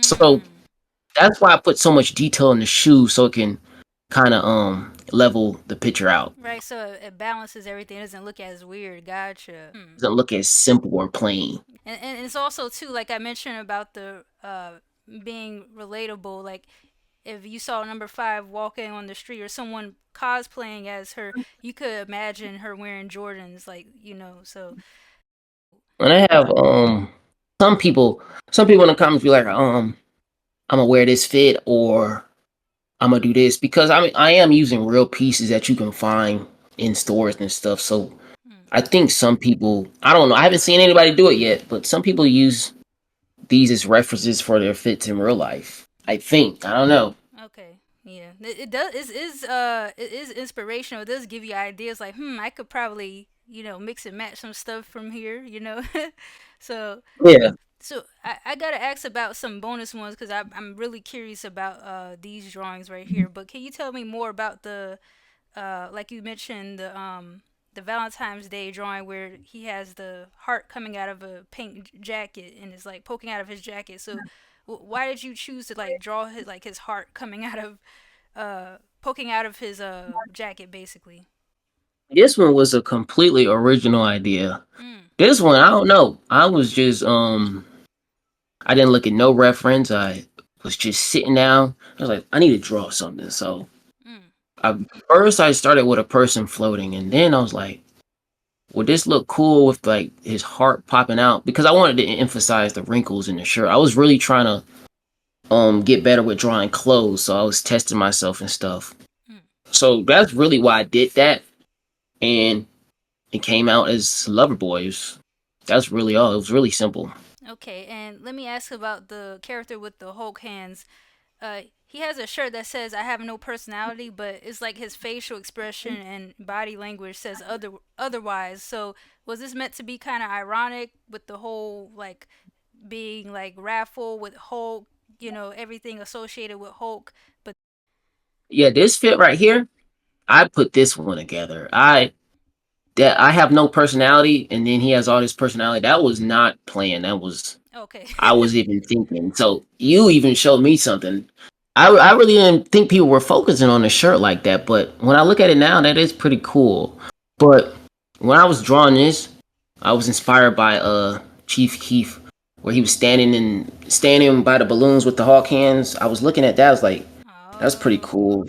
So that's why I put so much detail in the shoe so it can kind of level the picture out. Right, so it balances everything. It doesn't look as weird. Gotcha. Doesn't look as simple or plain. And it's also too, like I mentioned about the being relatable. Like if you saw number five walking on the street or someone cosplaying as her, you could imagine her wearing Jordans. Like so. And I have some people in the comments be like, I'm gonna wear this fit or I'm gonna do this because I am using real pieces that you can find in stores and stuff. So I think some people, I don't know, I haven't seen anybody do it yet, but some people use these as references for their fits in real life. I think. I don't know. Okay. Yeah. It does it is inspirational. It does give you ideas like, I could probably, mix and match some stuff from here. So Yeah. so I gotta ask about some bonus ones because I'm really curious about these drawings right here. But can you tell me more about the like you mentioned the Valentine's Day drawing where he has the heart coming out of a pink jacket and is like poking out of his jacket. So why did you choose to like draw his heart coming out of poking out of his jacket basically? This one was a completely original idea. Mm. This one, I don't know. I was just I didn't look at no reference. I was just sitting down. I was like, I need to draw something. So Mm. first I started with a person floating, and then I was like, would this look cool with like his heart popping out? Because I wanted to emphasize the wrinkles in the shirt. I was really trying to get better with drawing clothes, so I was testing myself and stuff. Mm. So that's really why I did that, and it came out as Loverboy. That's really all. It was really simple. Okay, and let me ask about the character with the Hulk hands. He has a shirt that says "I have no personality," but it's like his facial expression and body language says otherwise. So was this meant to be kind of ironic with the whole like being like wrathful with Hulk, everything associated with Hulk, but Yeah, this fit right here. I put this one together. I have no personality, and then he has all this personality. That was not planned. That was okay. I was even thinking. So you even showed me something. I really didn't think people were focusing on the shirt like that, but when I look at it now, that is pretty cool. But when I was drawing this, I was inspired by Chief Keef, where he was standing by the balloons with the hawk hands. I was looking at that. I was like, that's pretty cool.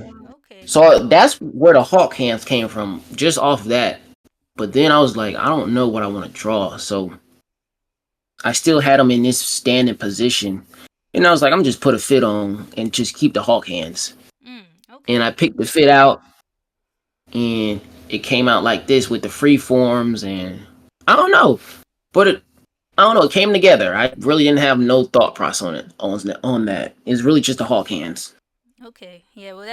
Okay. So that's where the hawk hands came from, just off that. But then I was like, I don't know what I want to draw. So I still had him in this standing position. And I was like, I'm just put a fit on and just keep the hawk hands. Okay. And I picked the fit out and it came out like this with the free forms and I don't know. But I don't know, it came together. I really didn't have no thought process on that. It's really just the hawk hands. Okay, yeah, well,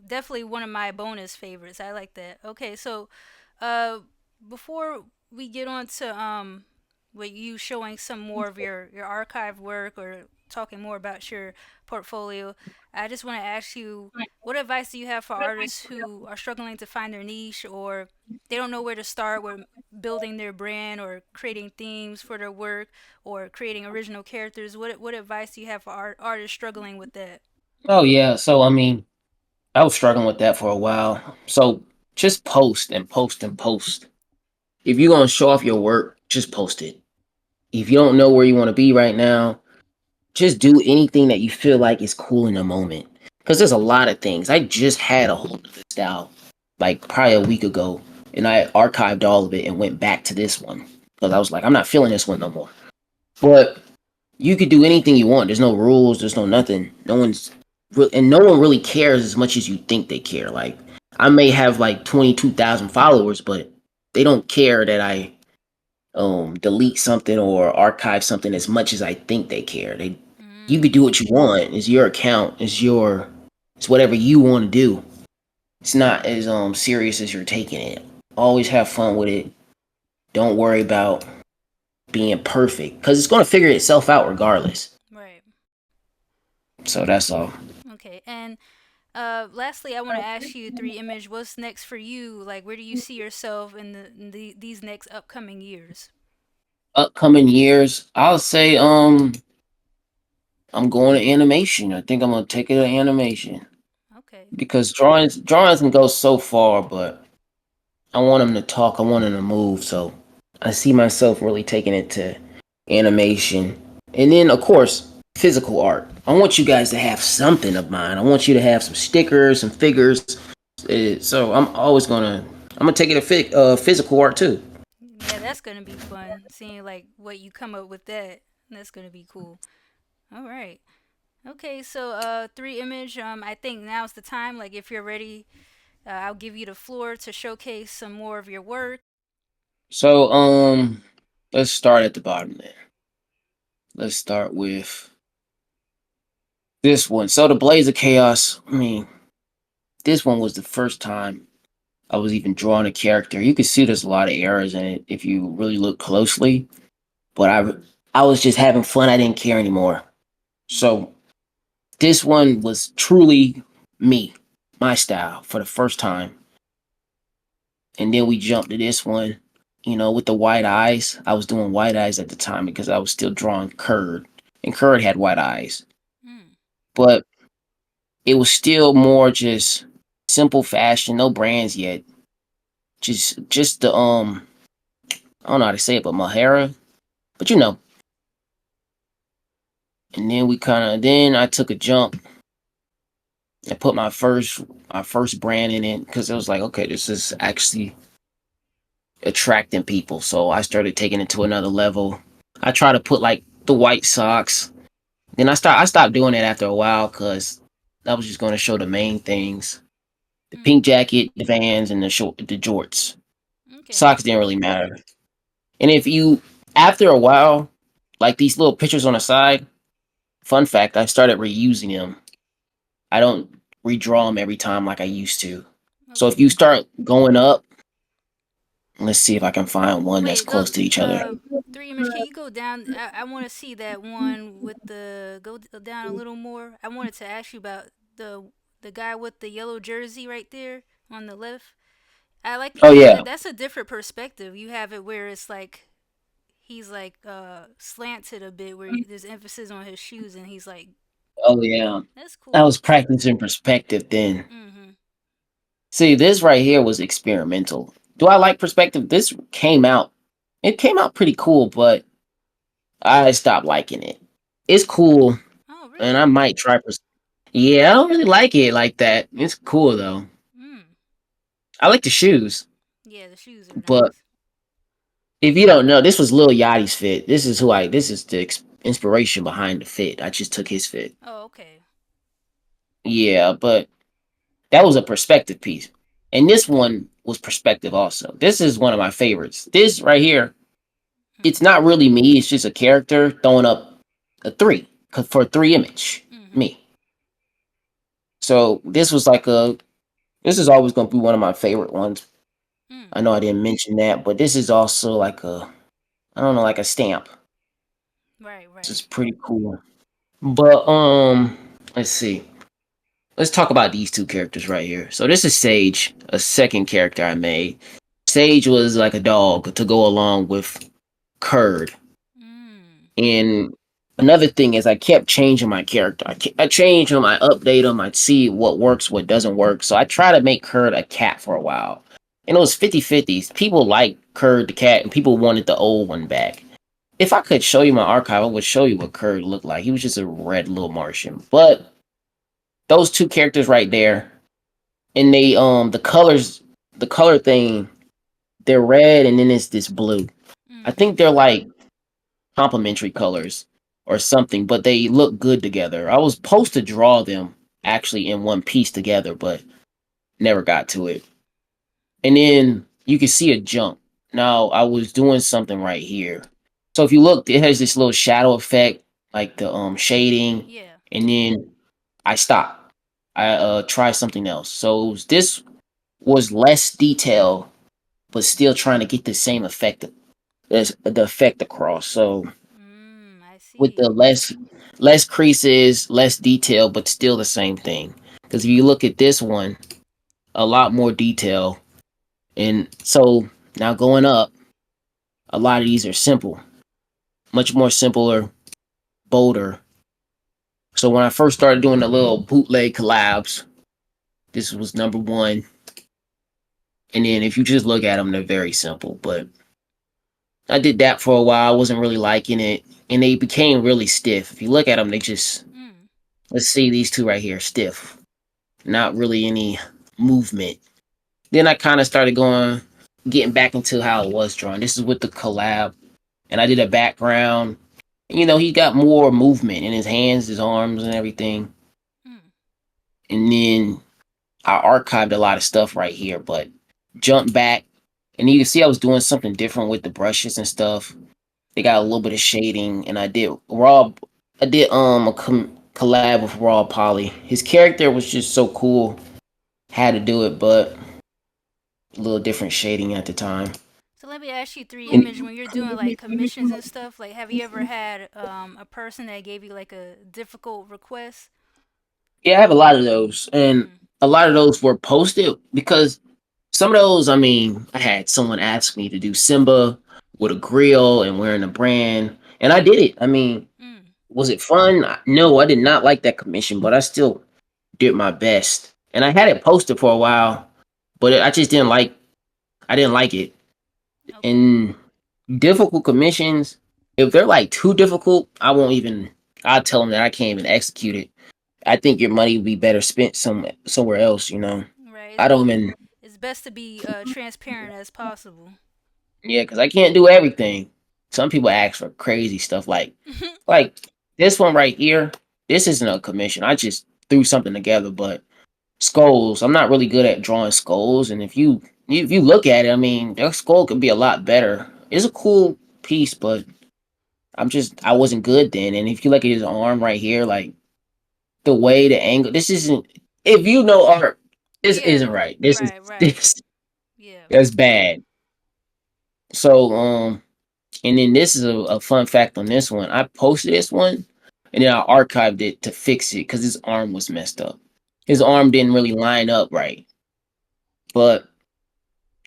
definitely one of my bonus favorites. I like that. Okay, so, before we get on to with you showing some more of your archive work or talking more about your portfolio, I just want to ask you, what advice do you have for artists who are struggling to find their niche or they don't know where to start with building their brand or creating themes for their work or creating original characters? What advice do you have for artists struggling with that? Oh yeah, so I mean, I was struggling with that for a while. So just post and post and post. If you're gonna show off your work, just post it. If you don't know where you want to be right now, just do anything that you feel like is cool in the moment. Because there's a lot of things. I just had a whole other style like probably a week ago, and I archived all of it and went back to this one because I was like, I'm not feeling this one no more. But you could do anything you want. There's no rules. There's no nothing. And no one really cares as much as you think they care. Like I may have like 22,000 followers, but they don't care that I delete something or archive something as much as I think they care. You can do what you want. It's your account. It's whatever you want to do. It's not as serious as you're taking it. Always have fun with it. Don't worry about being perfect because it's going to figure itself out regardless. Right. So that's all. Okay. And lastly, I want to ask you, 3image, what's next for you? Like, where do you see yourself in these next upcoming years? Upcoming years, I'll say I'm going to animation. I think I'm gonna take it to animation Okay. because drawings can go so far, but I want them to talk. I want them to move. So I see myself really taking it to animation, and then of course physical art. I want you guys to have something of mine. I want you to have some stickers, some figures. So I'm gonna take it to physical art too. Yeah, that's gonna be fun. Seeing like what you come up with that. That's gonna be cool. All right. Okay, so 3image, I think now's the time. Like if you're ready, I'll give you the floor to showcase some more of your work. So let's start at the bottom then. Let's start with this one. So the Blaze of Chaos. I mean, this one was the first time I was even drawing a character. You can see there's a lot of errors in it if you really look closely. But I was just having fun. I didn't care anymore. So this one was truly me, my style for the first time. And then we jumped to this one, with the white eyes. I was doing white eyes at the time because I was still drawing Curd. And Curd had white eyes. Mm. But it was still more just simple fashion, no brands yet. Just the I don't know how to say it, but Mahara. But And then I took a jump and put my first brand in it because it was like, okay, this is actually attracting people. So I started taking it to another level. I try to put like the white socks. Then I stopped doing it after a while because I was just going to show the main things: the Mm. pink jacket, the Vans, and the jorts. Okay. Socks didn't really matter. And if you after a while, like these little pictures on the side. Fun fact: I started reusing them. I don't redraw them every time like I used to. So if Okay. you start going up, let's see if I can find one that's Wait, go. close to each other. 3image, can you go down? I want to see that one with down a little more. I wanted to ask you about the guy with the yellow jersey right there on the left. I like Oh because yeah. that's a different perspective. You have it where it's like he's like slanted a bit, where there's emphasis on his shoes, and he's like, Oh yeah. that's I cool. was practicing perspective then. Mhm. See, this right here was experimental. Do I like perspective? This came out. It came out pretty cool, but I stopped liking it. It's cool, Oh, and I really? might try. Yeah, I don't really like it like that. It's cool though. Mm. I like the shoes, Yeah, the shoes are but nice. if you don't know, this was Lil Yachty's fit. This is the inspiration behind the fit. I just took his fit. Oh, okay. Yeah, but that was a perspective piece. And this one was perspective also. This is one of my favorites. This right here, it's Mhm. not really me. It's just a character throwing up a three for 3image. Mhm. Me. So this is always going to be one of my favorite ones. Mm. I know I didn't mention that, but this is also I don't know, like a stamp. Right, This right. is pretty cool. But let's see. Let's talk about these two characters right here. So this is Sage, a second character I made. Sage was like a dog to go along with Curd. Mm. And another thing is I kept changing my character. I change them, I update them, I see what works, what doesn't work. So I try to make Curd a cat for a while. And it was 50-50. People liked Curd the cat and people wanted the old one back. If I could show you my archive, I would show you what Curd looked like. He was just a red little Martian. But those two characters right there, and they the color thing, they're red and then it's this blue. I Mm. think they're like complementary colors or something, but they look good together. I was supposed to draw them actually in one piece together, but never got to it. And then you can see a jump. Now I was doing something right here. So if you look, it has this little shadow effect, like the shading, Yeah. and then I stop. I try something else. So this was less detail, but still trying to get the same effect as the effect across. So I with see. the less creases, less detail, but still the same thing. Because if you look at this one, a lot more detail, and so now going up, a lot of these are simple, much more simpler, bolder. So when I first started doing the little bootleg collabs, this was number one. And then if you just look at them, they're very simple. But I did that for a while. I wasn't really liking it, and they became really stiff. If you look at them, they just, Mm. let's see these two right here, stiff. Not really any movement. Then I kind of started getting back into how it was drawn. This is with the collab, and I did a background. You know, he got more movement in his hands, his arms, and everything. Mm. And then I archived a lot of stuff right here, but jump back, and you can see I was doing something different with the brushes and stuff. They got a little bit of shading, and I did raw. I did collab with Raw Poly. His character was just so cool. Had to do it, but a little different shading at the time. So let me ask you, three And image, when you're doing like commissions and stuff, like have you ever had a person that gave you like a difficult request? yeah, I have a lot of those, and Mm. a lot of those were posted because some of those, I mean, I had someone ask me to do Simba with a grill and wearing a brand, and I did it. I mean, Mm. was it fun? No, I did not like that commission, but I still did my best. And I had it posted for a while, but I just didn't like. I didn't like it. Okay. And difficult commissions, if they're like too difficult, I won't even. I'll tell them that I can't even execute it. I think your money would be better spent somewhere else. You know, Right. I don't even. It's best to be transparent as possible. Yeah, because I can't do everything. Some people ask for crazy stuff like this one right here. This isn't a commission. I just threw something together, but skulls. I'm not really good at drawing skulls, and if you look at it, I mean, their skull could be a lot better. It's a cool piece, but I wasn't good then. And if you look at his arm right here, like the way the angle, this isn't. If you know art, this isn't Yeah. right. This is Right. Right. this Yeah. that's bad. So and then this is a fun fact on this one. I posted this one, and then I archived it to fix it because his arm was messed up. His arm Okay. didn't really line up right. But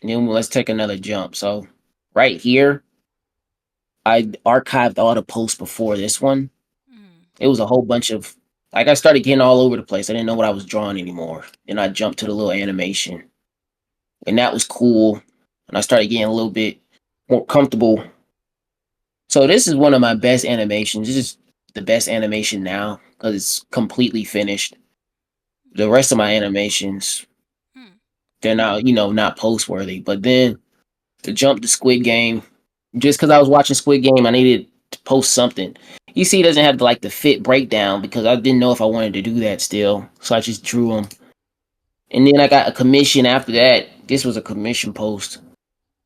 then let's take another jump. So right here, I archived all the posts before this one. Mm. It was a whole bunch of like I started getting all over the place. I didn't know what I was drawing anymore. Then I jumped to the little animation, and that was cool. And I started getting a little bit more comfortable. So this is one of my best animations. This is the best animation now because it's completely finished. The rest of my animations, Mm. they're not, not post worthy. But then to jump to Squid Game, just because I was watching Squid Game, I needed to post something. You see, it doesn't have like the fit breakdown because I didn't know if I wanted to do that still. So I just drew them. And then I got a commission after that. This was a commission post,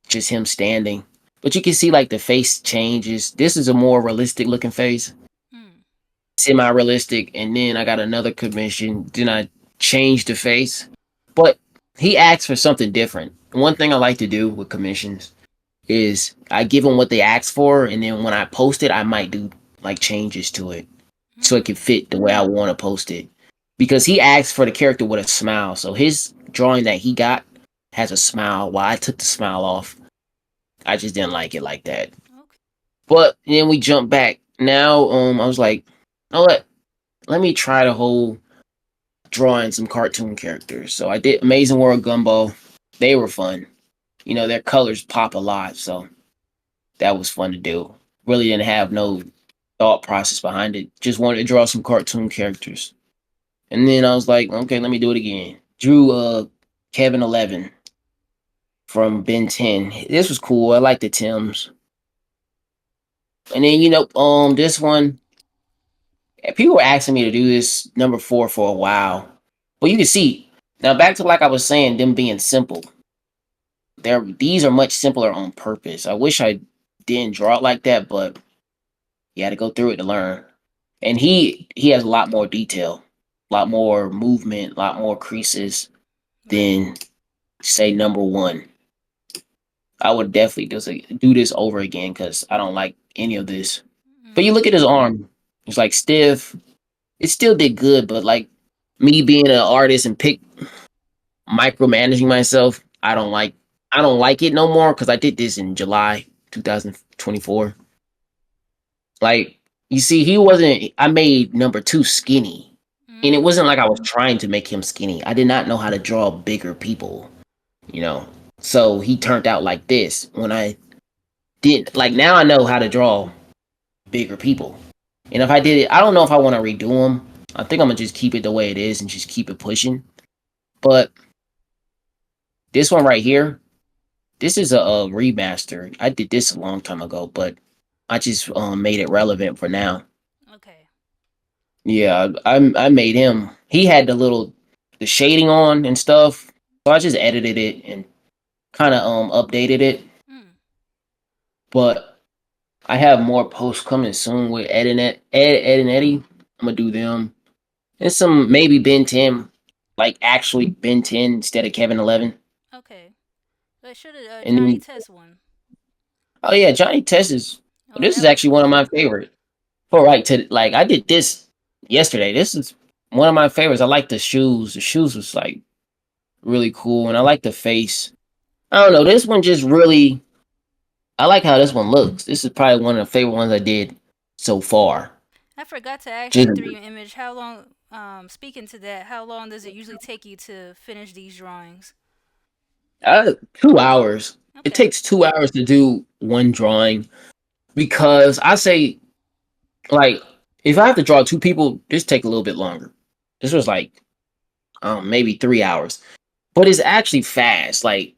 just him standing. But you can see like the face changes. This is a more realistic looking face, Mm. semi realistic. And then I got another commission. Then I changed the face. But he asked for something different. One thing I like to do with commissions is I give them what they ask for, and then when I post it, I might do like changes to it so it can Mm. fit the way I want to post it. Because he asked for the character with a smile, so his drawing that he got has a smile. While I took the smile off, I just didn't like it like that. Okay. But then we jump back. Now, I was like, oh, let me try the whole drawing some cartoon characters. So I did Amazing World Gumball. They were fun. Their colors pop a lot, so that was fun to do. Really didn't have no thought process behind it. Just wanted to draw some cartoon characters. And then I was like, okay, let me do it again. Drew Kevin 11 from Ben 10. This was cool. I like the Tims. And then this one, people were asking me to do this number 4 for a while. But you can see now back to like I was saying, them being simple. these are much simpler on purpose. I wish I didn't draw it like that, but you had to go through it to learn. And he has a lot more detail, a lot more movement, a lot more creases Right. than say number one. I would definitely just do this over again because I don't like any of this. But you Mm. look at his arm; it's like stiff. It still did good, but like me being an artist and micromanaging myself, I don't like it no more because I did this in July 2024. Like you see, he wasn't. I made number two skinny, and it Mm. wasn't like I was trying to make him skinny. I did not know how to draw bigger people, you know. So he turned out like this when I did. Like now, I know how to draw bigger people. And if I did it, I don't know if I want to redo them. I think I'm gonna just keep it the way it is and just keep it pushing. But this one right here, this is a remaster. I did this a long time ago, but I just made it relevant for now. Okay. Yeah, I made him. He had the shading on and stuff, so I just edited it and kind of updated it. Mm. But I have more posts coming soon with Ed and Eddie. I'm gonna do them and some maybe Ben 10, like actually Ben 10 instead of Kevin 11. Okay. But should have And Johnny then Test one. oh yeah, Johnny Test is Oh, this is that was actually one of cool. my favorite. For right to like I did this yesterday. This is one of my favorites. I like the shoes. The shoes was like really cool, and I like the face. I don't know. This one just really. I like how this one looks. This is probably one of the favorite ones I did so far. I forgot to ask Just you, 3image, how long, speaking to that, how long does it usually take you to finish these drawings? 2 hours. It Okay. takes 2 hours to do one drawing because I say like if I have to draw two people, this take a little bit longer. This was like maybe 3 hours, but it's actually fast. Like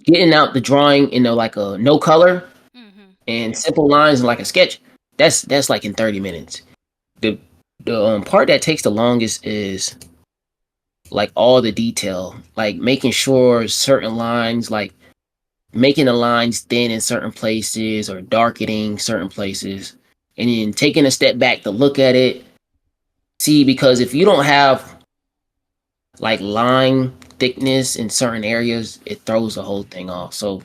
getting out the drawing in like a no color Mm-hmm. and simple lines and like a sketch. That's like in 30 minutes. The part that takes the longest is like all the detail, like making sure certain lines, like making the lines thin in certain places or darkening certain places, and then taking a step back to look at it. See, because if you don't have like line thickness in certain areas, it throws the whole thing off. So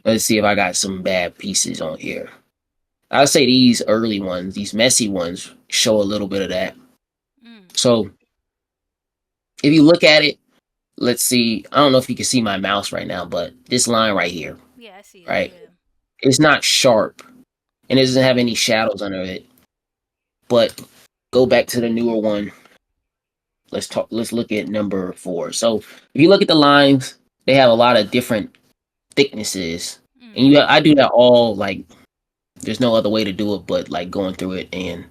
let's see if I got some bad pieces on here. I'll say these early ones, these messy ones, show a little bit of that. Mm. So if you look at it, let's see. I don't know if you can see my mouse right now, but this line right here, Yeah, I see it. right? Yeah. It's not sharp and it doesn't have any shadows under it. But go back to the newer one. Let's look at number 4. So if you look at the lines, they have a lot of different thicknesses. And Mm. I do that all like there's no other way to do it but like going through it and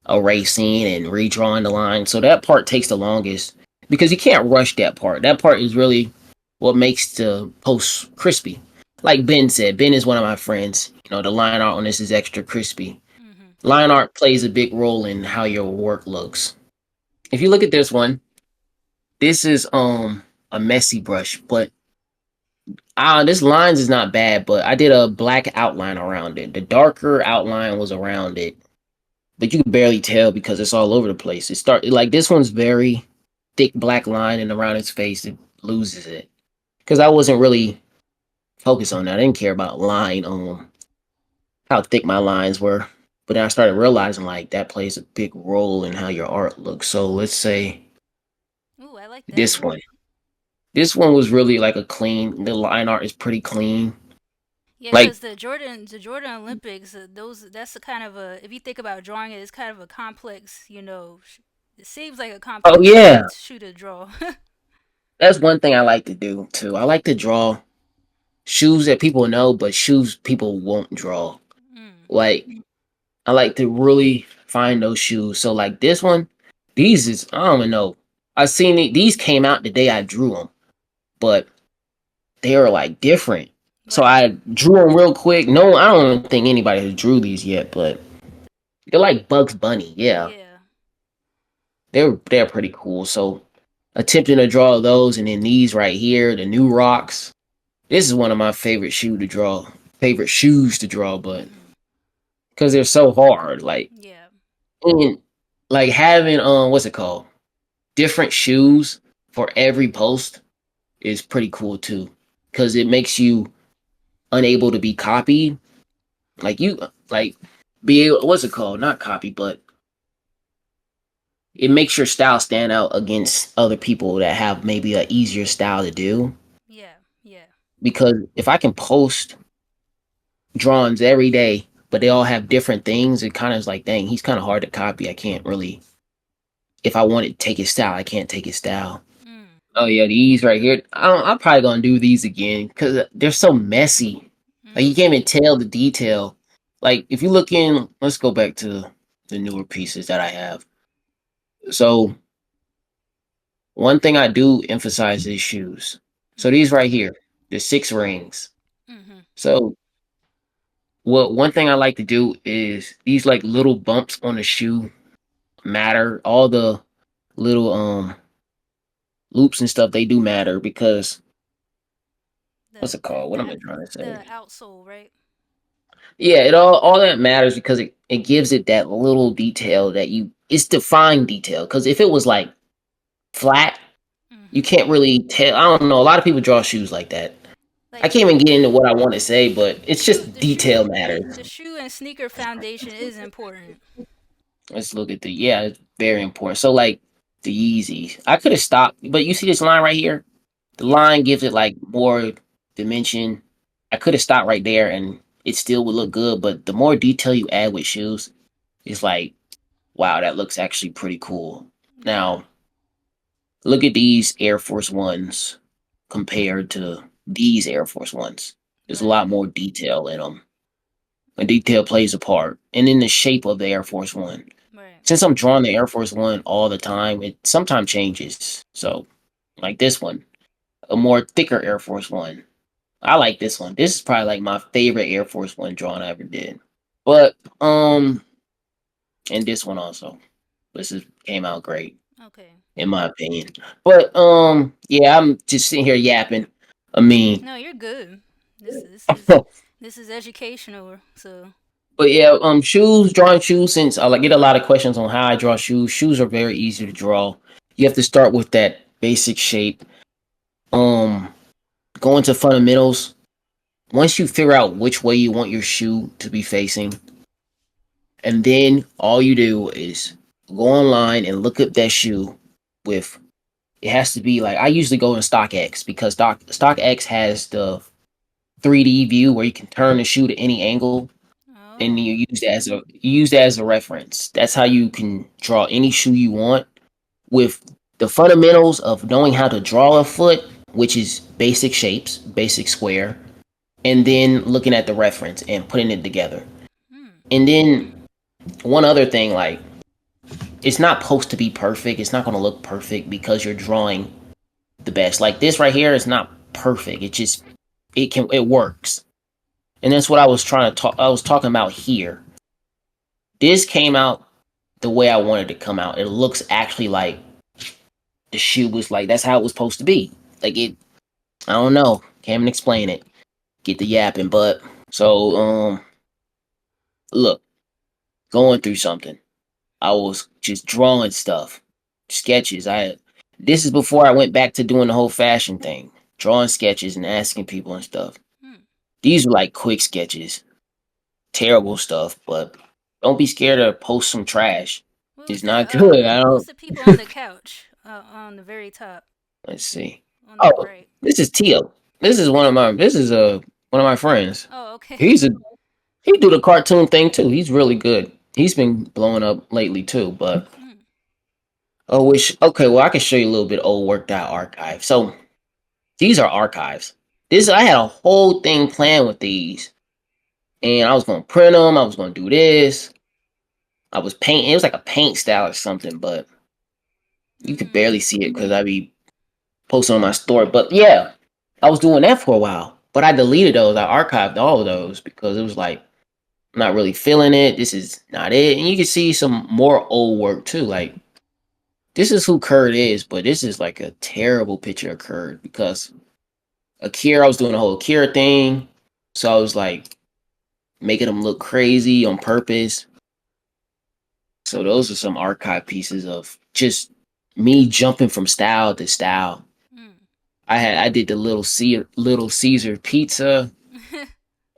erasing and redrawing the line. So that part takes the longest because you can't rush that part. That part is really what makes the post crispy. Like Ben said, Ben is one of my friends. You know, the line art on this is extra crispy. Mm-hmm. Line art plays a big role in how your work looks. If you look at this one, this is a messy brush, but this lines is not bad, but I did a black outline around it. The darker outline was around it, but you can barely tell because it's all over the place. It start like this one's very thick black line, and around its face it loses it because I wasn't really focused on that. I didn't care about line how thick my lines were, but then I started realizing like that plays a big role in how your art looks. So let's say Ooh, I like that this one. one. This one was really like a clean. The line art is pretty clean. Yeah, Like cause the Jordan Olympics, that's the kind of a, if you think about drawing it, it's kind of a complex, it seems like a oh complex yeah, shoot to draw. that's one thing I like to do too. I like to draw shoes that people know, but shoes people won't draw. Mm. Like I like to really find those shoes. So like this one, these is I don't even know. I seen it. These came out the day I drew them, but they are like different. So Right. I drew them real quick. No, I don't think anybody has drew these yet, but they're like Bugs Bunny. Yeah, Yeah. they're pretty cool. So attempting to draw those, and then these right here, the new rocks. This is one of my favorite shoes to draw, but because they're so hard, like, Yeah. and like having what's it called? Different shoes for every post is pretty cool too, because it makes you unable to be copied. Like you like be able, what's it called? Not copy, but it makes your style stand out against other people that have maybe a easier style to do. Yeah. Yeah. Because if I can post drawings every day, but they all have different things, it kind of is like, dang, he's kind of hard to copy. I can't really, if I wanted to take his style, I can't take his style. Mm. Oh yeah, these right here. I'm probably gonna do these again because they're so messy. Like you Mm. can't even tell the detail. Like if you look in, let's go back to the newer pieces that I have. So one thing I do emphasize is shoes. So these right here, the 6 rings. Mm-hmm. So what one thing I like to do is these like little bumps on the shoe matter. All the little loops and stuff they do matter because The what's it the called? What the am I trying to say? the outsole, right? Yeah, it all that matters because it gives it that little detail that you it's defined detail. Because if it was like flat, you Mm-hmm. can't really tell. I don't know. A lot of people draw shoes like that. I Like can't even get into what I want to say, but it's just the detail shoe, matters. the shoe and sneaker foundation is important. Let's look at the yeah, it's very important. So like the Yeezys, I could have stopped, but you see this line right here. The Yeah. line gives it like more dimension. I could have stopped right there, and it still would look good. But the more detail you add with shoes, it's like wow, that looks actually pretty cool. Yeah. Now, look at these Air Force Ones compared to these Air Force Ones. There's a Right. lot more detail in them. And detail plays a part. And in the shape of the Air Force One. Right. Since I'm drawing the Air Force One all the time, it sometimes changes. So, like this one, a more thicker Air Force One. I like this one. This is probably like my favorite Air Force One drawing I ever did. But, and this one also. This is came out great. Okay. In my opinion. But yeah, I'm just sitting here yapping. I mean, No, you're good. but This is educational. So. yeah, shoes, drawing shoes. Since I like get a lot of questions on how I draw shoes. Shoes are very easy to draw. You have to start with that basic shape. Um, go into fundamentals. Once you figure out which way you want your shoe to be facing, and then all you do is go online and look up that shoe with it has to be like I usually go in StockX because StockX has the 3D view where you can turn the shoe to any angle and Oh. you use that as a reference. That's how you can draw any shoe you want with the fundamentals of knowing how to draw a foot, which is basic shapes, basic square, and then looking at the reference and putting it together. Hmm. And then one other thing, like it's not supposed to be perfect. It's not going to look perfect because you're drawing the best. Like this right here is not perfect. It works. And that's what I was trying to talk I was talking about here. This came out the way I wanted to come out. It looks actually like the shoe was like that's how it was supposed to be. Like it I don't know. Can't even explain it. Get the yapping, but so look, going through something. I was just drawing stuff. Sketches. This is before I went back to doing the whole fashion thing. Drawing sketches and asking people and stuff. Hmm. These were like quick sketches. Terrible stuff, but don't be scared to post some trash. What was It's that? not good. I What was don't. the people on the couch? On the very top, Let's see. on the Oh, right. this is Tio. This is one of my. This is one of my friends. Oh, okay. He do the cartoon thing too. He's really good. He's been blowing up lately too. But Hmm. oh, which okay. Well, I can show you a little bit of old worked out archive. So these are archives. This I had a whole thing planned with these, and I was gonna print them. I was gonna do this. I was painting. It was like a paint style or something, but you could barely see it because I be posting on my story. But yeah, I was doing that for a while. But I deleted those. I archived all of those because it was like I'm not really feeling it. This is not it. And you can see some more old work too. Like this is who Kurt is, but this is like a terrible picture of Kurt because Akira. I was doing the whole Akira thing, so I was like making them look crazy on purpose. So those are some archive pieces of just me jumping from style to style. Mm. I did the little Caesar pizza.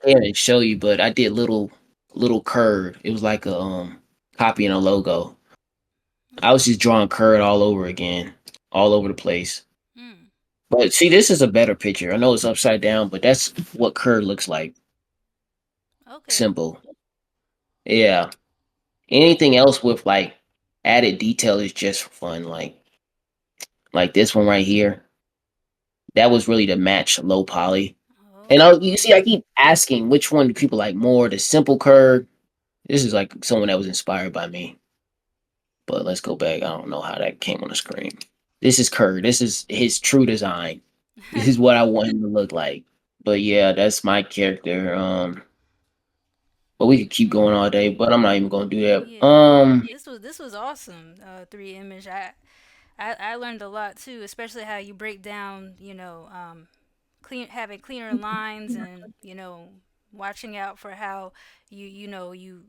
I didn't show you, but I did little curd. It was like a copying a logo. I was just drawing curd all over again, all over the place. Mm. But see, this is a better picture. I know it's upside down, but that's what curd looks like. Okay. Simple. Yeah. Anything else with like added detail is just for fun. Like this one right here. That was really to match low poly. And you see, I keep asking which one do people like more, the simple curd. This is like someone that was inspired by me. But let's go back. I don't know how that came on the screen. This is Kurt. This is his true design. This is what I want him to look like. But yeah, that's my character. But we could keep going all day, but I'm not even gonna do that. Yeah. This was awesome. 3image. I learned a lot too, especially how you break down, having cleaner lines, and watching out for how you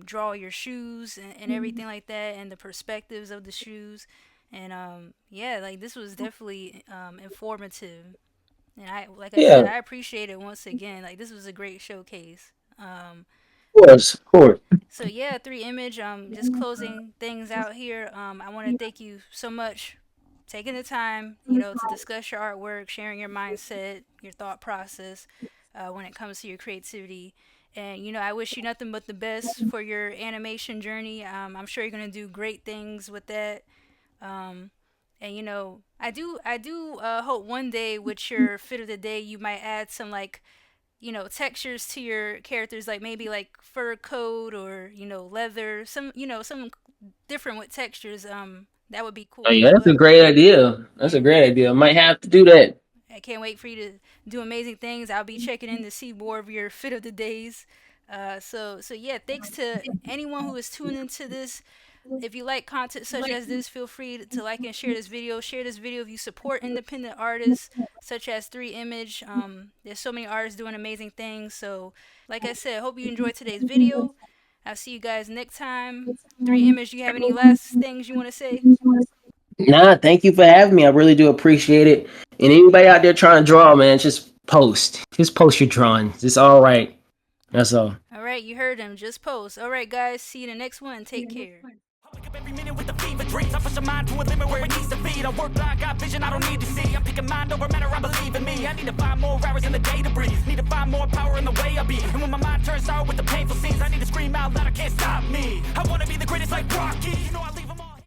draw your shoes, and everything like that, and the perspectives of the shoes. And yeah, like this was definitely informative, and I said, Yeah, I appreciate it once again. Like this was a great showcase. of course. So yeah, 3image. Just closing things out here. I want to thank you so much taking the time, to discuss your artwork, sharing your mindset, your thought process when it comes to your creativity. And I wish you nothing but the best for your animation journey. I'm sure you're gonna do great things with that. And I do hope one day with your fit of the day you might add some like textures to your characters, like maybe like fur coat or leather, some different with textures. That would be Oh cool. yeah, that's a But great idea. That's yeah, a great idea. I might have to do that. I can't wait for you to do amazing things. I'll be checking in to see more of your fit of the days. So yeah, thanks to anyone who is tuning into this. If you like content such as this, feel free to like and share this video. Share this video if you support independent artists such as 3image. There's so many artists doing amazing things. So, like I said, hope you enjoyed today's video. I'll see you guys next time. 3image, do you have any last things you want to say? Nah, thank you for having me. I really do appreciate it. And anybody out there trying to draw, man, just post. Just post your drawings. It's all right. That's all. All right, you heard him. Just post. All right, guys. See you in the next one. Take care. Wake up every minute with the fever dreams. I push my mind to a limit where it needs to be. I work blind, got vision I don't need to see. I'm picking mind over matter, I believe in me. I need to find more hours in the day to breathe. Need to find more power in the way I be. And when my mind turns sour with the painful scenes, I need to scream out loud, I can't stop me. I wanna be the greatest like Rocky. I leave